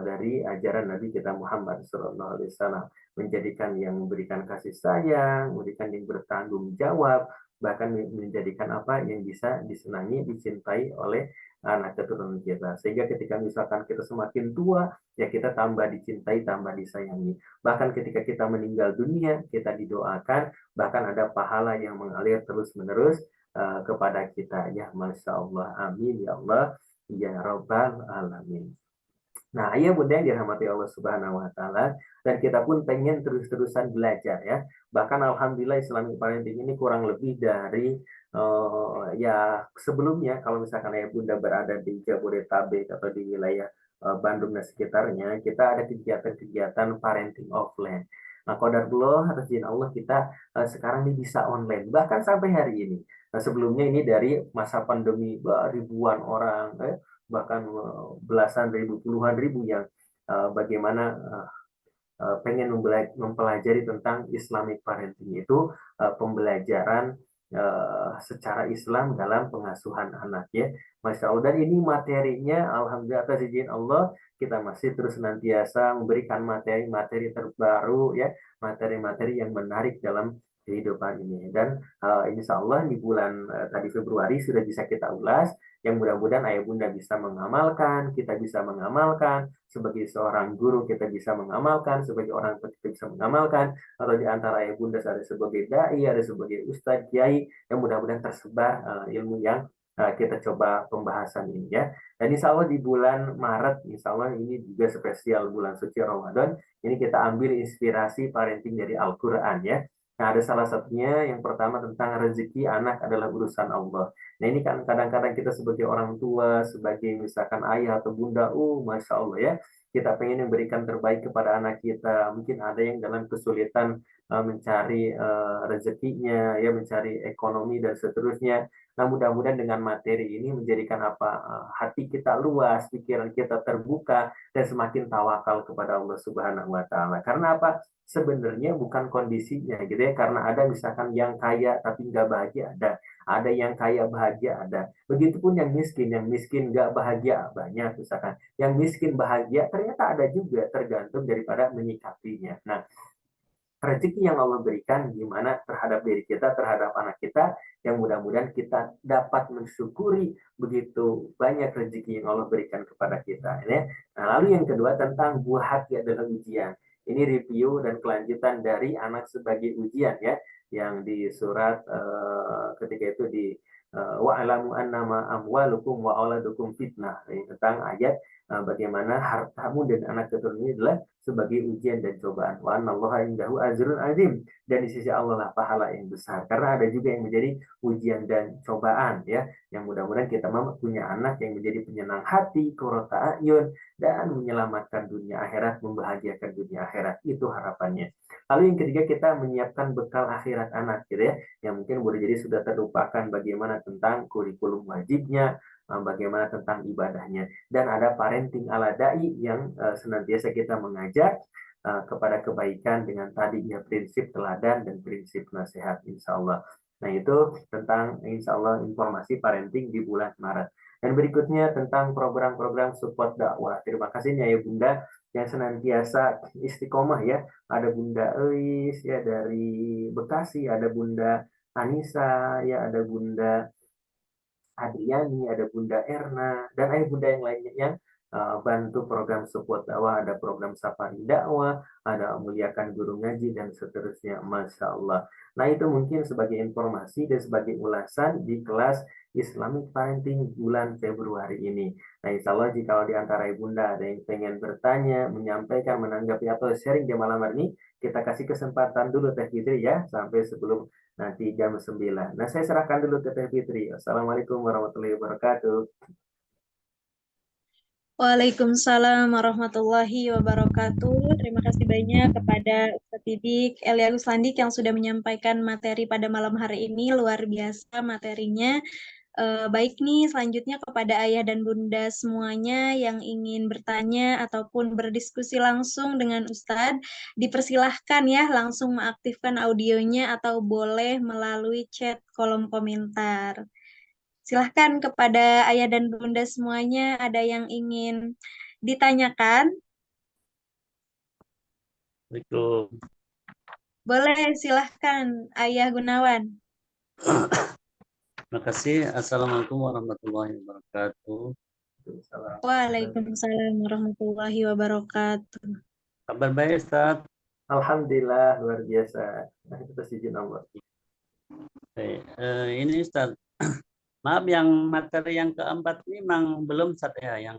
S4: Dari ajaran Nabi kita Muhammad SAW, menjadikan yang memberikan kasih sayang, memberikan yang bertanggung jawab, bahkan menjadikan apa yang bisa disenangi, dicintai oleh anak keturunan kita. Sehingga ketika misalkan kita semakin tua, ya kita tambah dicintai, tambah disayangi. Bahkan ketika kita meninggal dunia, kita didoakan, bahkan ada pahala yang mengalir terus-menerus kepada kita. Ya, Masya Allah. Amin. Ya Allah. Ya Rabbal Alamin. Nah, ayah bunda yang dirahmati Allah Subhanahu wa Ta'ala, dan kita pun pengen terus-terusan belajar ya. Bahkan Alhamdulillah Islamic Parenting ini kurang lebih dari ya sebelumnya, kalau misalkan ayah bunda berada di Jabodetabek atau di wilayah Bandung dan sekitarnya, kita ada kegiatan-kegiatan parenting offline. Nah, qadarullah atas izin Allah kita sekarang ini bisa online, bahkan sampai hari ini. Nah, sebelumnya ini dari masa pandemi ribuan orang, bahkan belasan ribu, puluhan ribu yang bagaimana pengen mempelajari tentang Islamic Parenting, itu pembelajaran secara Islam dalam pengasuhan anak ya. Masya Allah. Dan ini materinya Alhamdulillah atas izin Allah kita masih terus senantiasa memberikan materi-materi terbaru ya, materi-materi yang menarik dalam kehidupan ini. Dan insya Allah di bulan tadi Februari sudah bisa kita ulas, yang mudah-mudahan ayah bunda bisa mengamalkan, kita bisa mengamalkan, sebagai seorang guru kita bisa mengamalkan, sebagai orang tua kita bisa mengamalkan, atau di antara ayah bunda ada sebagai dai, ada sebagai ustadz, kiai, yang mudah-mudahan tersebar ilmu yang kita coba pembahasan ini ya. Dan insya Allah di bulan Maret, insya Allah ini juga spesial bulan suci Ramadan, ini kita ambil inspirasi parenting dari Al-Quran ya. Nah, ada salah satunya yang pertama tentang rezeki anak adalah urusan Allah. Nah, ini kan kadang-kadang kita sebagai orang tua, sebagai misalkan ayah atau bunda, Masya Allah ya, kita pengen memberikan terbaik kepada anak kita. Mungkin ada yang dalam kesulitan mencari rezekinya, ya mencari ekonomi dan seterusnya. Nah, mudah-mudahan dengan materi ini menjadikan hati kita luas, pikiran kita terbuka, dan semakin tawakal kepada Allah Subhanahu wa Ta'ala. Karena apa? Sebenarnya bukan kondisinya gitu ya, karena ada misalkan yang kaya tapi nggak bahagia, ada yang kaya bahagia, ada. Begitupun yang miskin nggak bahagia banyak misalkan, yang miskin bahagia ternyata ada juga, tergantung daripada menyikapinya. Nah, rezeki yang Allah berikan gimana terhadap diri kita, terhadap anak kita, yang mudah-mudahan kita dapat mensyukuri begitu banyak rezeki yang Allah berikan kepada kita. Ya. Nah, lalu yang kedua tentang buah hati adalah ujian. Ini review dan kelanjutan dari anak sebagai ujian ya, yang di surat ketika itu di wa'alamu annama amwalukum wa auladukum fitnah. Ini tentang ayat bagaimana hartamu dan anak keturunan ini adalah sebagai ujian dan cobaan. Wa anallaha indahu ajrun azim, dan di sisi Allah lah pahala yang besar. Karena ada juga yang menjadi ujian dan cobaan ya. Yang mudah-mudahan kita punya anak yang menjadi penyayang hati, qurrata a'yun, dan menyelamatkan dunia akhirat, membahagiakan dunia akhirat. Itu harapannya. Lalu yang ketiga, kita menyiapkan bekal akhirat anak gitu ya. Yang mungkin boleh jadi sudah terlupakan bagaimana tentang kurikulum wajibnya, bagaimana tentang ibadahnya, dan ada parenting ala dai yang senantiasa kita mengajak kepada kebaikan dengan tadinya prinsip teladan dan prinsip nasihat insya Allah. Nah itu tentang insya Allah informasi parenting di bulan Maret. Dan berikutnya tentang program-program support dakwah. Terima kasih ya Bunda yang senantiasa istiqomah ya. Ada Bunda Eis ya dari Bekasi, ada Bunda Anissa ya, ada Bunda Adriani, ada Bunda Erna, dan ayah bunda yang lainnya yang bantu program support dakwah, ada program Safari Dakwah, ada Muliakan Guru Ngaji, dan seterusnya. Masya Allah. Nah itu mungkin sebagai informasi dan sebagai ulasan di kelas Islamic Parenting bulan Februari ini. Nah insya Allah jika di antara ibunda ada yang pengen bertanya, menyampaikan, menanggapi, atau sharing di malam hari ini, kita kasih kesempatan dulu Teh Fitri ya, sampai sebelum nanti jam 9. Nah, saya serahkan dulu ke Teh Fitri. Assalamualaikum warahmatullahi wabarakatuh.
S1: Waalaikumsalam warahmatullahi wabarakatuh. Terima kasih banyak kepada Ustaz Didik Elia Ruslandik yang sudah menyampaikan materi pada malam hari ini. Luar biasa materinya. Baik nih, selanjutnya kepada ayah dan bunda semuanya yang ingin bertanya ataupun berdiskusi langsung dengan Ustadz, dipersilahkan ya langsung mengaktifkan audionya atau boleh melalui chat kolom komentar. Silahkan kepada ayah dan bunda semuanya, ada yang ingin ditanyakan?
S2: Assalamualaikum.
S1: Boleh, silahkan Ayah Gunawan.
S2: Terima kasih. Assalamualaikum warahmatullahi wabarakatuh.
S1: Waalaikumsalam warahmatullahi wabarakatuh.
S2: Kabar baik, Ustaz?
S4: Alhamdulillah, luar biasa. Kita izin Allah.
S2: Ini Ustaz, maaf yang materi yang keempat ini memang belum Ustaz ya, yang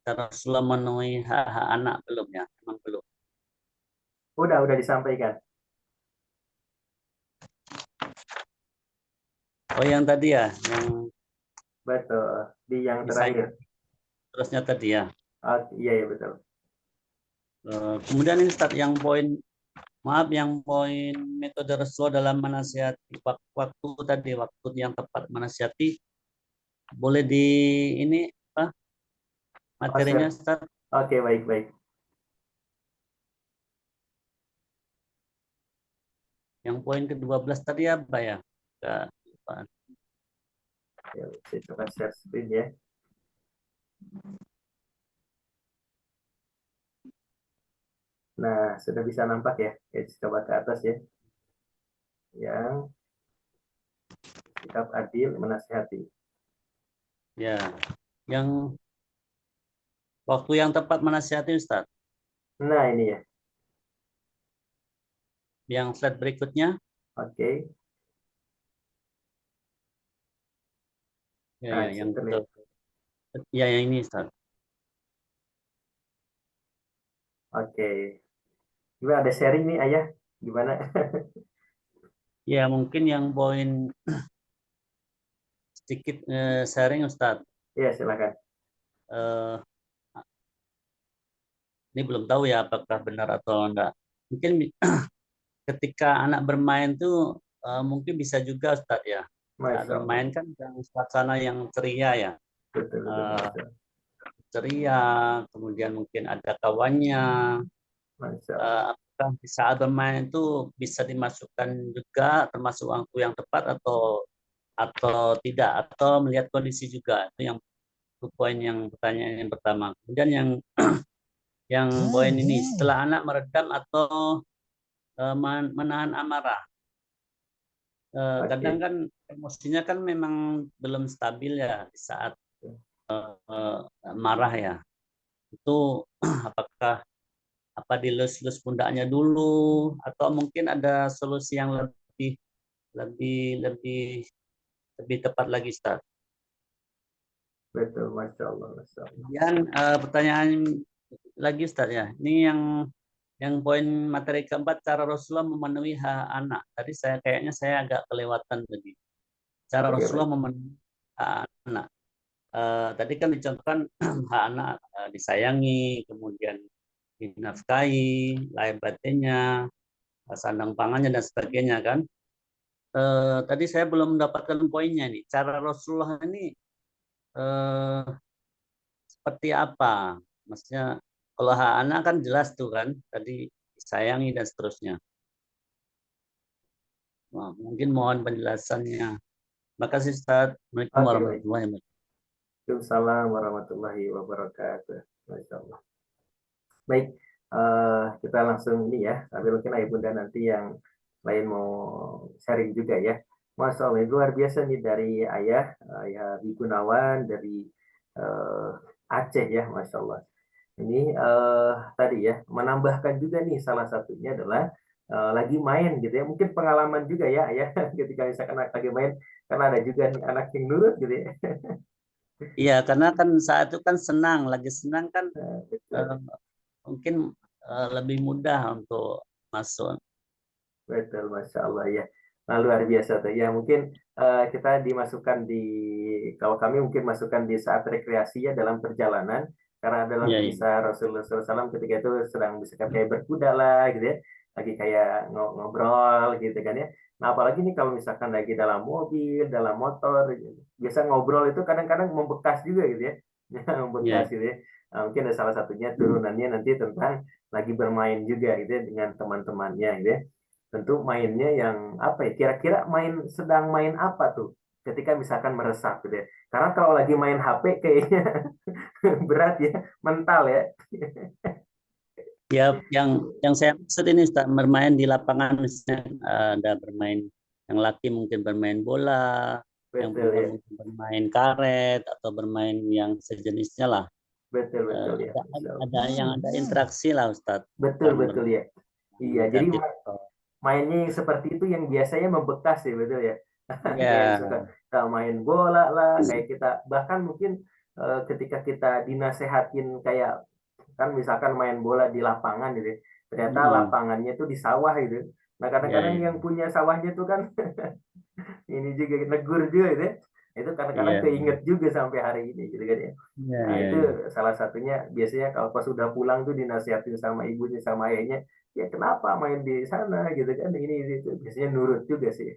S2: Rasulullah memenuhi hak-hak anak belum ya, memang belum.
S4: Udah disampaikan.
S2: Oh yang tadi ya, yang
S4: Betul, di yang terakhir.
S2: Terusnya tadi ya.
S4: Iya betul.
S2: Kemudian ini Ustaz yang poin, maaf yang poin metode Rasulullah dalam menasihati waktu tadi, waktu yang tepat menasihati, boleh di ini apa materinya Ustaz?
S4: Oke, baik.
S2: Yang poin ke-12 tadi apa ya?
S4: Ya, saya coba share screen ya. Nah, sudah bisa nampak ya. Coba ke atas ya. Yang sikap adil menasihati.
S2: Ya, yang waktu yang tepat menasihati Ustaz.
S4: Nah, ini ya.
S2: Yang slide berikutnya.
S4: Oke.
S2: Ya, yang betul. Ya, yang ini Ustaz.
S4: Oke. Gimana, ada sharing nih Ayah? Gimana?
S2: Ya, mungkin yang poin sedikit sharing Ustaz.
S4: Ya, silakan.
S2: ini belum tahu ya apakah benar atau enggak. Mungkin ketika anak bermain tuh mungkin bisa juga Ustadz ya. Saat
S4: Masya Allah.
S2: bermain kan yang suasana yang ceria ya.
S4: Betul, betul,
S2: Eh,
S4: Masya Allah.
S2: ceria, kemudian mungkin ada kawannya.
S4: Masya Allah.
S2: Apakah di saat bermain itu bisa dimasukkan juga termasuk waktu yang tepat atau tidak, atau melihat kondisi juga. Itu yang itu poin yang pertanyaan yang pertama. Kemudian yang poin ini, setelah anak meredam atau menahan amarah. Kadang
S4: Oke.
S2: kan emosinya kan memang belum stabil ya di saat marah ya. Itu apakah dilus-lus pundaknya dulu, atau mungkin ada solusi yang lebih lebih lebih lebih tepat lagi, Ustaz.
S4: Betul, Masya Allah, Masya Allah.
S2: Kemudian pertanyaan lagi, Ustaz ya. Ini yang poin materi keempat, cara Rasulullah memenuhi hak anak. Tadi kayaknya saya agak kelewatan tadi. Cara
S4: Oke,
S2: Rasulullah
S4: baik.
S2: memenuhi hak anak. Tadi kan dicontohkan hak anak disayangi, kemudian dinafkahi, lahir batinnya, sandang pangannya dan sebagainya kan. Tadi saya belum mendapatkan poinnya nih. Cara Rasulullah ini seperti apa? Maksudnya kalau hak anak kan jelas tuh kan, tadi disayangi dan seterusnya. Nah, mungkin mohon penjelasannya. Terima kasih Ustaz. Assalamualaikum
S4: Oke, baik.
S2: warahmatullahi wabarakatuh.
S4: Waalaikumsalam warahmatullahi wabarakatuh. Masya Allah. Baik, kita langsung ini ya. Tapi mungkin ayah bunda nanti yang lain mau sharing juga ya. Masya Allah, luar biasa nih dari ayah Gunawan dari Aceh ya, Masya Allah. Ini tadi ya, menambahkan juga nih salah satunya adalah lagi main gitu ya. Mungkin pengalaman juga ya ayah ketika misalkan anak lagi main, karena ada juga nih anak yang nurut gitu ya.
S2: Iya, karena kan saat itu kan senang, lagi senang kan
S4: Betul.
S2: mungkin lebih mudah untuk masuk.
S4: Betul, Masya Allah ya. Nah, luar biasa tuh. Ya, mungkin kita dimasukkan kalau kami mungkin masukkan di saat rekreasi ya dalam perjalanan. Karena dalam
S2: Iya, iya.
S4: kisah Rasulullah SAW ketika itu sedang misalkan kayak berkuda lah gitu ya. Lagi kayak ngobrol gitu kan ya. Nah, apalagi nih kalau misalkan lagi dalam mobil, dalam motor, biasa ngobrol itu kadang-kadang membekas juga gitu ya.
S2: Iya.
S4: Membekas gitu ya. Nah, mungkin ada salah satunya turunannya nanti tentang lagi bermain juga gitu ya dengan teman-temannya gitu ya. Tentu mainnya yang apa ya, kira-kira sedang main apa tuh ketika misalkan meresap gitu ya. Karena kalau lagi main HP kayaknya berat ya, mental ya.
S2: Ya, yang saya maksud ini Ustaz, bermain di lapangan misalnya ada bermain, yang laki mungkin bermain bola, yang
S4: Betul ya,
S2: perempuan mungkin bermain karet atau bermain yang sejenisnya lah.
S4: betul ya.
S2: Ada yang ada interaksi lah Ustaz.
S4: Betul betul ya. Iya, jadi
S2: Negatif.
S4: mainnya yang seperti itu yang biasanya membekas ya, betul ya. Kayak suka
S2: Ya,
S4: main bola lah, kayak kita bahkan mungkin ketika kita dinasehatin kayak kan misalkan main bola di lapangan gitu, ternyata lapangannya tuh di sawah gitu. Nah kadang-kadang
S2: ya,
S4: yang punya sawahnya tuh kan ini juga negur juga gitu ya. Itu kadang-kadang
S2: ya,
S4: keinget juga sampai hari ini gitu kan ya.
S2: ya,
S4: Nah
S2: ya,
S4: itu
S2: ya.
S4: salah satunya biasanya kalau pas sudah pulang tuh dinasihatin sama ibunya sama ayahnya, ya kenapa main di sana gitu kan, ini itu biasanya nurut juga sih.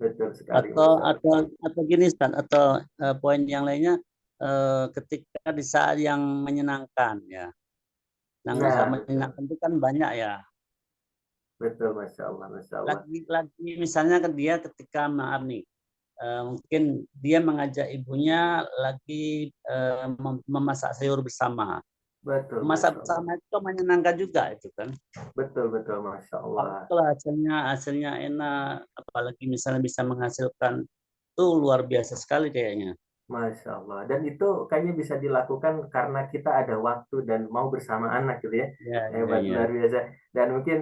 S4: Betul sekali,
S2: Atau
S4: Masya Allah.
S2: atau atau gini Ustaz, atau poin yang lainnya ketika di saat yang menyenangkan ya. Yang saat
S4: Nah betul,
S2: menyenangkan itu kan banyak ya.
S4: betul, Masya Allah, Masya Allah.
S2: Lagi misalnya kan dia ketika maaf nih, mungkin dia mengajak ibunya lagi memasak sayur bersama.
S4: Betul,
S2: Memasak
S4: Masya Allah.
S2: bersama itu menyenangkan juga itu kan.
S4: Betul, betul, Masya Allah.
S2: Kalau hasilnya enak, apalagi misalnya bisa menghasilkan, itu luar biasa sekali kayaknya.
S4: Masya Allah. Dan itu kayaknya bisa dilakukan karena kita ada waktu dan mau bersama anak gitu ya.
S2: Ya, ya,
S4: Hebat,
S2: ya.
S4: luar biasa. Dan mungkin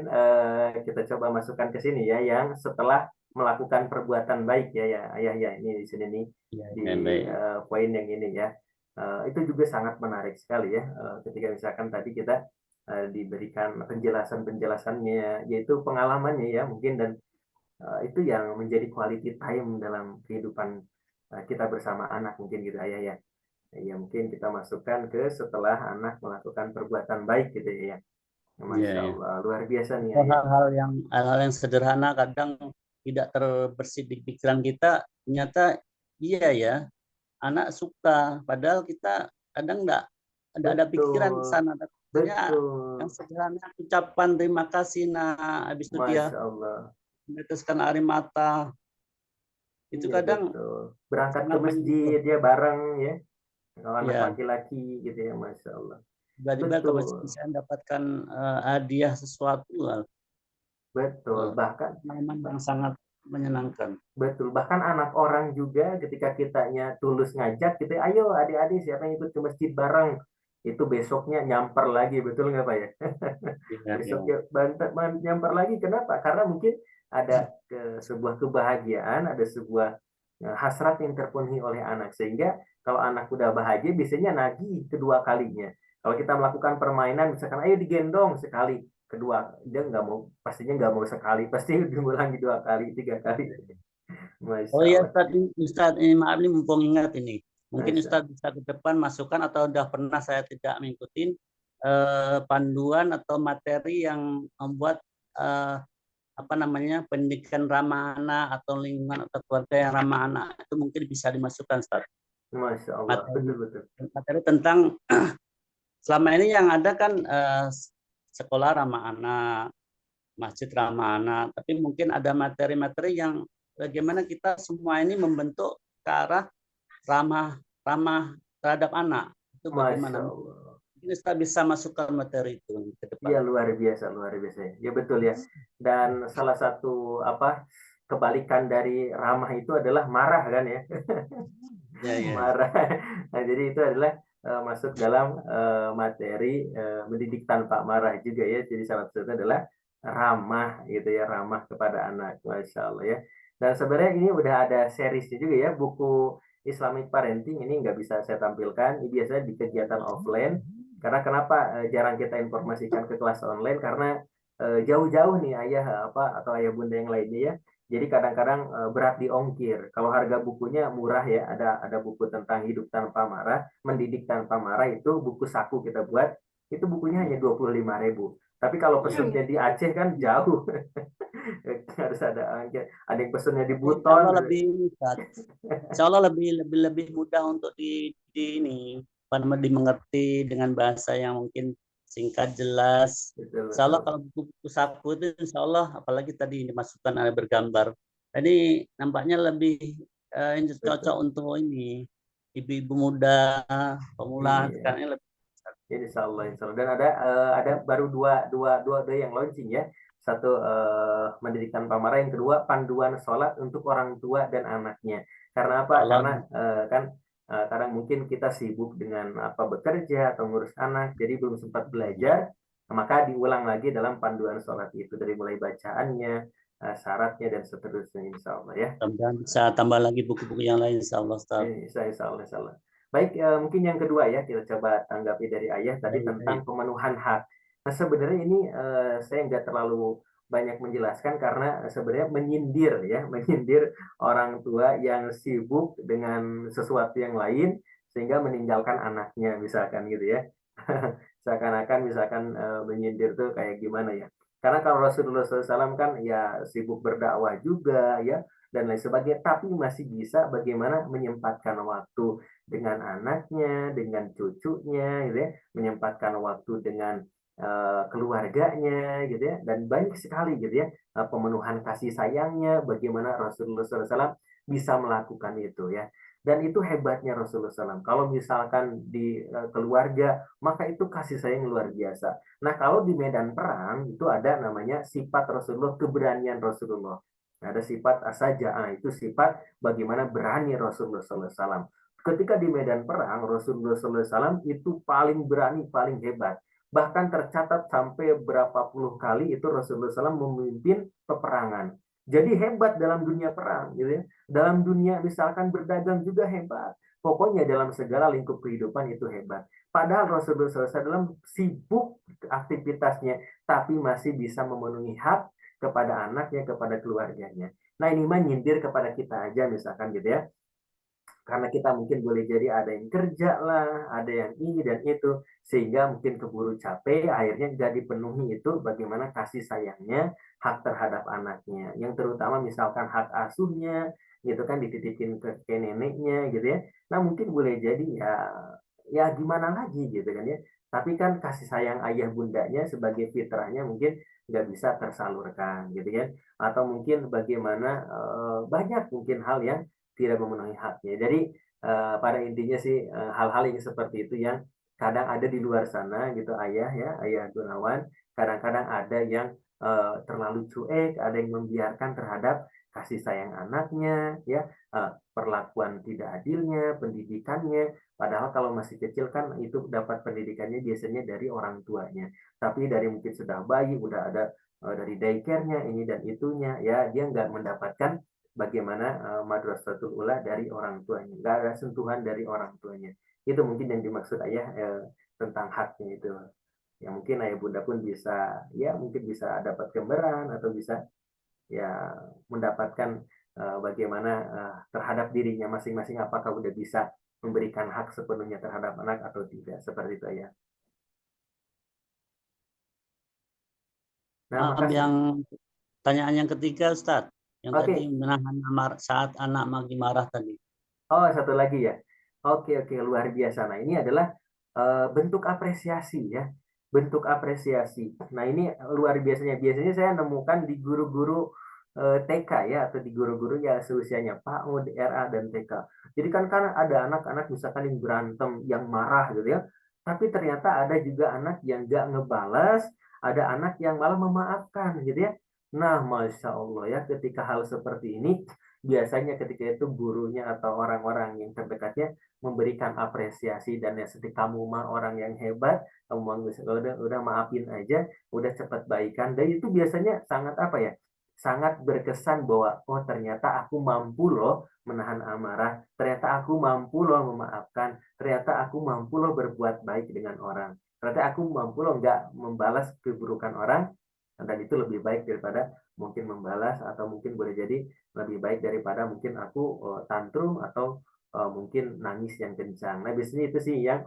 S4: kita coba masukkan ke sini ya, yang setelah melakukan perbuatan baik ya, ya ayah ya, ini di sini nih
S2: Ya,
S4: di
S2: ya, baik.
S4: poin yang ini ya. Itu juga sangat menarik sekali ya. Ketika misalkan tadi kita diberikan penjelasan-penjelasannya, yaitu pengalamannya ya mungkin, dan itu yang menjadi quality time dalam kehidupan kita bersama anak mungkin gitu ayah ya. Ya mungkin kita masukkan ke setelah anak melakukan perbuatan baik gitu ya. Masya
S2: Iya.
S4: Allah, luar biasa nih
S2: Atau
S4: ayah.
S2: hal-hal yang sederhana kadang tidak terbersit di pikiran kita, ternyata iya ya, anak suka, padahal kita kadang enggak ada pikiran ke
S4: Betul,
S2: sana. Artinya yang
S4: betul.
S2: sederhana ucapan terima kasih nak, habis itu dia
S4: Masya Allah.
S2: meneteskan air mata, itu
S4: Iya
S2: kadang
S4: betul. Berangkat ke
S2: sangat menyentuh.
S4: masjid ya bareng ya. Kalau anak
S2: Ya,
S4: laki-laki gitu ya, Masya Allah.
S2: tiba-tiba ke masjid
S4: Betul,
S2: saya mendapatkan hadiah sesuatu,
S4: betul. Bahkan
S2: pengalaman yang sangat menyenangkan.
S4: betul. Bahkan anak orang juga ketika kitanya tulus ngajak gitu, ayo adik-adik siapa yang ikut ke masjid bareng. Itu besoknya nyamper lagi, betul nggak Pak ya?
S2: Ya, ya.
S4: Besoknya nyamper lagi. Kenapa? Karena mungkin ada sebuah kebahagiaan, ada sebuah hasrat yang terpenuhi oleh anak. Sehingga kalau anak udah bahagia, biasanya nagih kedua kalinya. Kalau kita melakukan permainan, misalkan ayo digendong sekali, kedua dia nggak mau, pastinya nggak mau sekali, pasti diulangi 2 kali, 3 kali.
S2: Oh
S4: Masya
S2: iya
S4: Allah.
S2: Ustaz, Ustaz, ini maaf ini mumpung ingat ini. Mungkin
S4: Masya
S2: Ustaz
S4: Allah.
S2: bisa ke depan masukkan atau udah pernah saya tidak mengikuti panduan atau materi yang membuat eh, apa namanya pendidikan ramah anak atau lingkungan atau keluarga yang ramah anak itu mungkin bisa dimasukkan Ustaz.
S4: Masya Allah.
S2: Materi
S4: Betul-betul.
S2: materi tentang selama ini yang ada kan sekolah ramah anak, masjid ramah anak, tapi mungkin ada materi-materi yang bagaimana kita semua ini membentuk ke arah ramah ramah terhadap anak. Itu
S4: Masya
S2: bagaimana?
S4: Allah.
S2: Mungkin kita bisa masukkan materi itu ke
S4: Ya
S2: depan.
S4: luar biasa, luar biasa. Ya betul ya. Dan salah satu apa kebalikan dari ramah itu adalah marah kan ya.
S2: Ya, ya.
S4: Marah. Nah, jadi itu adalah masuk dalam materi mendidik tanpa marah juga ya. Jadi salah satunya adalah ramah gitu ya, ramah kepada anak. Masya Allah ya. Dan sebenarnya ini udah ada seriesnya juga ya, buku Islamic Parenting ini nggak bisa saya tampilkan. Ini biasanya di kegiatan offline. Karena kenapa jarang kita informasikan ke kelas online? Karena jauh-jauh nih ayah apa atau ayah bunda yang lainnya ya. Jadi kadang-kadang berat di ongkir. Kalau harga bukunya murah ya, ada buku tentang hidup tanpa marah, mendidik tanpa marah itu buku saku kita buat, itu bukunya hanya 25.000. Tapi kalau pesennya di Aceh kan jauh, harus ada ongkir. Ada yang pesennya di
S2: Tapi insya
S4: Buton.
S2: Allah lebih insya Allah lebih mudah untuk di ini dimengerti dengan bahasa yang mungkin singkat jelas.
S4: Betul,
S2: Insya Allah
S4: betul.
S2: kalau buku saku itu insya Allah apalagi tadi dimasukkan ada bergambar. Ini nampaknya lebih ini cocok
S4: Betul.
S2: untuk ini ibu-ibu muda, pemula
S4: Iya.
S2: sekarang lebih.
S4: Insya Allah, insya Allah. Dan ada baru dua yang launching ya. Satu mendirikan pamarah, yang kedua panduan sholat untuk orang tua dan anaknya. Karena
S2: Insya
S4: apa?
S2: Allah.
S4: Karena kan kadang mungkin kita sibuk dengan apa bekerja atau ngurus anak, jadi belum sempat belajar. Maka diulang lagi dalam panduan sholat itu dari mulai bacaannya, syaratnya dan seterusnya. Insya Allah ya.
S2: Mudah-mudahan bisa tambah lagi buku-buku yang lain insya Allah Ustaz.
S4: Insya Allah, insya Allah. Baik, mungkin yang kedua ya kita coba tanggapi dari ayah tadi
S2: Baik, baik.
S4: tentang pemenuhan hak. Nah sebenarnya ini saya nggak terlalu banyak menjelaskan karena sebenarnya menyindir ya, menyindir orang tua yang sibuk dengan sesuatu yang lain sehingga meninggalkan anaknya misalkan gitu ya. Seakan-akan misalkan menyindir tuh kayak gimana ya. Karena kalau Rasulullah SAW kan ya sibuk berdakwah juga ya, dan lain sebagainya, tapi masih bisa bagaimana menyempatkan waktu dengan anaknya, dengan cucunya, gitu ya, menyempatkan waktu dengan keluarganya, gitu ya, dan banyak sekali, gitu ya, pemenuhan kasih sayangnya, bagaimana Rasulullah SAW bisa melakukan itu, ya. Dan itu hebatnya Rasulullah SAW. Kalau misalkan di keluarga, maka itu kasih sayang luar biasa. Nah, kalau di medan perang itu ada namanya sifat Rasulullah, keberanian Rasulullah. Ada sifat asaja'ah, itu sifat bagaimana berani Rasulullah SAW. Ketika di medan perang, Rasulullah SAW itu paling berani, paling hebat. Bahkan tercatat sampai berapa puluh kali itu Rasulullah SAW memimpin peperangan. Jadi hebat dalam dunia perang, gitu ya. Dalam dunia misalkan berdagang juga hebat. Pokoknya dalam segala lingkup kehidupan itu hebat. Padahal Rasulullah SAW sibuk aktivitasnya, tapi masih bisa memenuhi hak kepada anaknya, kepada keluarganya. Nah ini mah nyindir kepada kita aja misalkan gitu ya. Karena kita mungkin boleh jadi ada yang kerja lah, ada yang ini dan itu, sehingga mungkin keburu capek, akhirnya nggak dipenuhi itu bagaimana kasih sayangnya, hak terhadap anaknya, yang terutama misalkan hak asuhnya, gitu kan dititipin ke neneknya gitu ya. Nah mungkin boleh jadi ya gimana lagi gitu kan ya. Tapi kan kasih sayang ayah bundanya sebagai fitrahnya mungkin nggak bisa tersalurkan gitu kan. Atau mungkin bagaimana banyak mungkin hal yang tidak memenuhi haknya. Jadi pada intinya sih hal-hal yang seperti itu yang kadang ada di luar sana gitu ayah ya, ayah Gunawan. Kadang-kadang ada yang terlalu cuek, ada yang membiarkan terhadap kasih sayang anaknya, ya perlakuan tidak adilnya, pendidikannya. Padahal kalau masih kecil kan itu dapat pendidikannya biasanya dari orang tuanya. Tapi dari mungkin sudah bayi, udah ada dari daycare-nya ini dan itunya, ya dia nggak mendapatkan bagaimana madrasatul ula dari orang tuanya, nggak ada sentuhan dari orang tuanya. Itu mungkin yang dimaksud ayah tentang haknya itu. Ya mungkin ayah bunda pun bisa, ya mungkin bisa dapat gambaran atau bisa ya mendapatkan bagaimana terhadap dirinya masing-masing, apakah udah bisa memberikan hak sepenuhnya terhadap anak atau tidak, seperti itu ya. Nah, makasih.
S2: Yang pertanyaan yang ketiga, Ustadz, yang
S4: Oke.
S2: tadi menahan saat anak lagi marah tadi.
S4: Oh, satu lagi ya. Oke, luar biasa. Nah, ini adalah bentuk apresiasi ya. Bentuk apresiasi. Nah, ini luar biasanya. Biasanya saya nemukan di guru-guru TK ya, atau di guru-guru ya seusianya PAUD, RA, dan TK. Jadi kan ada anak-anak misalkan yang berantem, yang marah gitu ya. Tapi ternyata ada juga anak yang nggak ngebalas, ada anak yang malah memaafkan gitu ya. Nah, Masya Allah ya, ketika hal seperti ini, biasanya ketika itu gurunya atau orang-orang yang terdekatnya memberikan apresiasi, dan ya seperti kamu mah orang yang hebat, kamu udah maafin aja, udah cepat baikan, dan itu biasanya sangat apa ya, sangat berkesan bahwa oh ternyata aku mampu loh menahan amarah, ternyata aku mampu loh memaafkan, ternyata aku mampu loh berbuat baik dengan orang, ternyata aku mampu loh nggak membalas keburukan orang, dan itu lebih baik daripada mungkin membalas, atau mungkin boleh jadi lebih baik daripada mungkin aku tantrum atau mungkin nangis yang kencang. Nah biasanya itu sih yang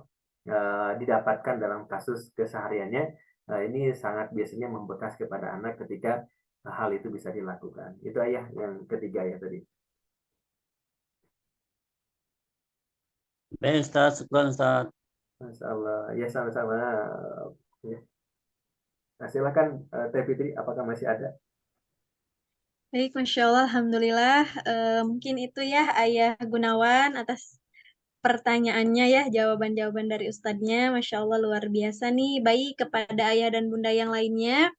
S4: didapatkan dalam kasus kesehariannya. Ini sangat biasanya membekas kepada anak ketika hal itu bisa dilakukan. Itu ayah yang ketiga ya tadi.
S2: Baik, Ustadz, syukran, Ustadz.
S4: Masya Allah. Ya sama-sama. Ya. Nah, silakan Teh Fitri, apakah masih ada?
S1: Baik, Masya Allah, Alhamdulillah. Mungkin itu ya Ayah Gunawan atas pertanyaannya ya, jawaban-jawaban dari Ustadznya. Masya Allah luar biasa nih. Baik, kepada ayah dan bunda yang lainnya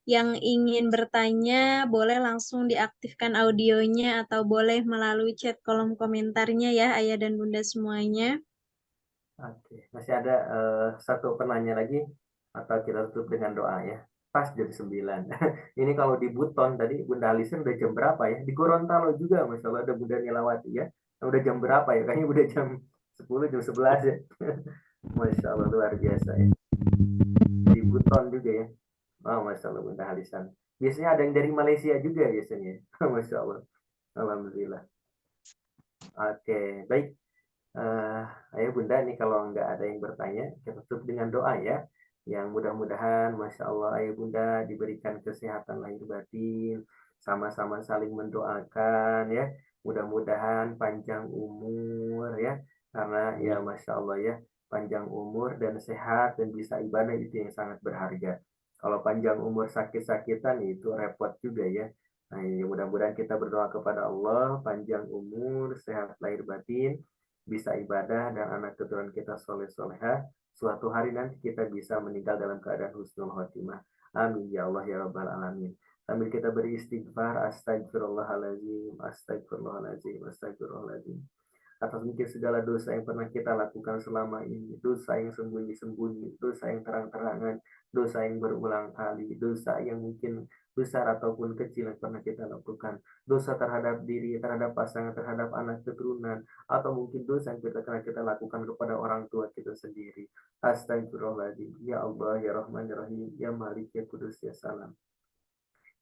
S1: yang ingin bertanya, boleh langsung diaktifkan audionya atau boleh melalui chat kolom komentarnya ya ayah dan bunda semuanya.
S4: Oke, masih ada satu penanya lagi, atau kita tutup dengan doa ya. Pas jam 9. Ini kalau di Buton tadi Bunda Alison udah jam berapa ya? Di Gorontalo juga Masya Allah ada Bunda Nilawati ya. Udah jam berapa ya? Kayaknya udah jam 10, jam 11 ya. Masya Allah luar biasa ya. Di Buton juga ya. Oh, Masya Allah Bunda Alison. Biasanya ada yang dari Malaysia juga biasanya. Masya Allah. Alhamdulillah. Oke, baik. Ayo Bunda, nih kalau nggak ada yang bertanya, kita tutup dengan doa ya. Yang mudah-mudahan, Masya Allah, Ayo Bunda diberikan kesehatan lahir batin, sama-sama saling mendoakan ya. Mudah-mudahan panjang umur ya, karena ya Masya Allah ya, panjang umur dan sehat dan bisa ibadah itu yang sangat berharga. Kalau panjang umur sakit-sakitan itu repot juga ya. Nah, ya mudah-mudahan kita berdoa kepada Allah, panjang umur, sehat lahir batin, bisa ibadah, dan anak keturunan kita soleh-soleha, suatu hari nanti kita bisa meninggal dalam keadaan husnul khotimah. Amin ya Allah ya Rabbal Alamin. Sambil kita beristighfar, astagfirullahaladzim, astagfirullahaladzim, astagfirullahaladzim. Atas mungkin segala dosa yang pernah kita lakukan selama ini, dosa yang sembunyi-sembunyi, dosa yang terang-terangan, dosa yang berulang kali, dosa yang mungkin besar ataupun kecil yang pernah kita lakukan, dosa terhadap diri, terhadap pasangan, terhadap anak keturunan, atau mungkin dosa yang kita lakukan kepada orang tua kita sendiri. Astagfirullahaladzim. Ya Allah, ya Rahman, ya Rahim, ya Malik, ya Kudus, ya Salam.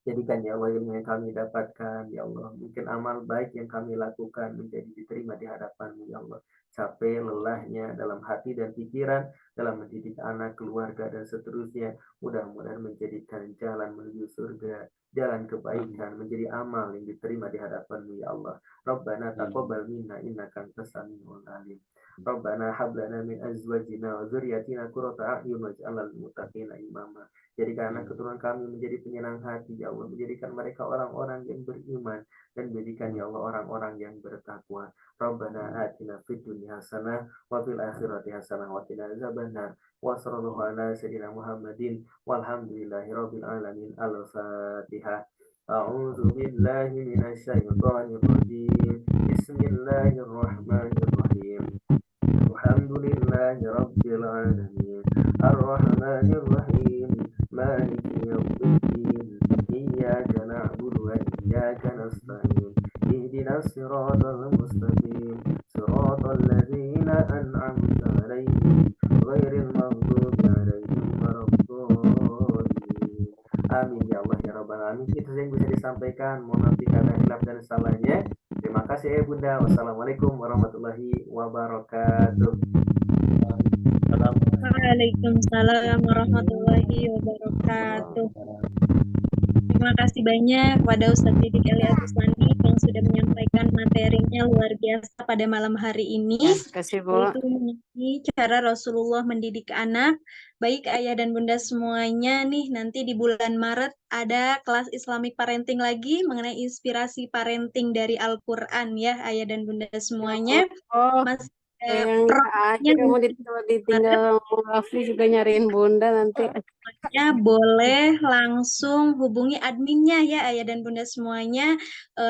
S4: Jadikan ya Allah ilmu yang kami dapatkan, ya Allah. Mungkin amal baik yang kami lakukan menjadi diterima di hadapan-Mu, ya Allah. Capek lelahnya dalam hati dan pikiran, dalam mendidik anak, keluarga, dan seterusnya. Mudah-mudahan menjadikan jalan menuju surga, jalan kebaikan, menjadi amal yang diterima di hadapan-Mu, ya Allah. Rabbana taqabbal minna innaka antas samiul alim. Rabbana hab lana min azwajina wa dzurriyyatina qurrata a'yun waj'alna lil muttaqina imama. Jadikan anak keturunan kami menjadi penyenang hati, ya Allah. Menjadikan mereka orang-orang yang beriman. Dan menjadikan, ya Allah, orang-orang yang bertakwa. Rabbana atina fid dunya hasanah wa fil akhirati hasanah wa qina azabannar. Wa sallallahu ala sayyidina Muhammadin walhamdulillahi rabbil alamin. Al-Fatihah. A'udzu billahi minasy syaithanir rajim. Bismillahirrahmanirrahim. Alhamdulillahi rabbil alamin. Ar-Rahmanir Rahim. Maliki yaumiddin. Iyyaka na'budu wa iyyaka nasta'in. Ihdinas siratal mustaqim. Siratal ladzina an'amta 'alaihim ghairil maghdubi 'alaihim waladdallin. Amin ya Allah ya rabbal alamin. Itu yang bisa disampaikan. Mohon maaf jika ada khilaf dan salahnya. Terima kasih ya Bunda. Wassalamualaikum warahmatullahi wabarakatuh.
S1: Waalaikumsalam warahmatullahi wabarakatuh. Terima kasih banyak kepada Ustadz Didik Elia Tuslani yang sudah menyampaikan materinya luar biasa pada malam hari ini.
S6: Kasih Bu.
S1: Yaitu mengenai cara Rasulullah mendidik anak. Baik ayah dan bunda semuanya nih, nanti di bulan Maret ada kelas Islamic Parenting lagi mengenai inspirasi parenting dari Al-Quran ya ayah dan bunda semuanya. Mas
S6: yang aja kamu ditinggal Rafli juga nyariin Bunda nanti.
S1: Ya, boleh langsung hubungi adminnya ya ayah dan bunda semuanya.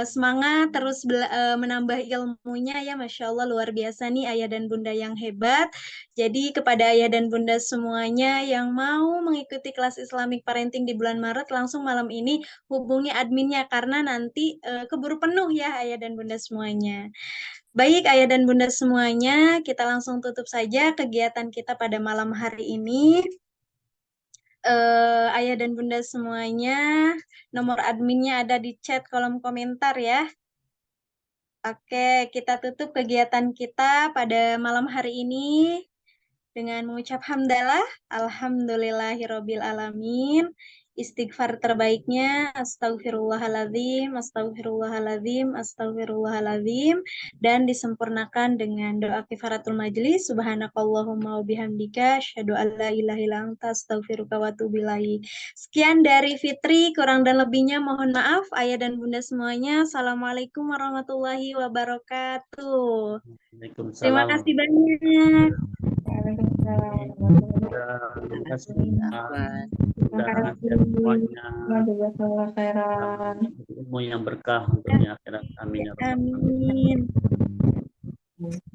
S1: Semangat terus menambah ilmunya ya, Masya Allah luar biasa nih ayah dan bunda yang hebat. Jadi kepada ayah dan bunda semuanya yang mau mengikuti kelas Islamic Parenting di bulan Maret, langsung malam ini hubungi adminnya karena nanti keburu penuh ya ayah dan bunda semuanya. Baik ayah dan bunda semuanya, kita langsung tutup saja kegiatan kita pada malam hari ini. Ayah dan bunda semuanya, nomor adminnya ada di chat kolom komentar ya. Oke, kita tutup kegiatan kita pada malam hari ini dengan mengucap hamdalah, alhamdulillahirabbil alamin. Istighfar terbaiknya astagfirullahaladzim, astagfirullahaladzim, astagfirullahaladzim, dan disempurnakan dengan doa kifaratul majlis subhanakallahumma wabihamdika asyhadu an la ilaha illa anta astaghfiruka wa atubu ilaik. Sekian dari Fitri, kurang dan lebihnya mohon maaf ayah dan bunda semuanya. Assalamualaikum warahmatullahi wabarakatuh. Terima kasih banyak.
S2: Terima kasih semuanya. Ilmu yang berkah untuk akhirat. Amin ya rabbal alamin.
S1: Amin.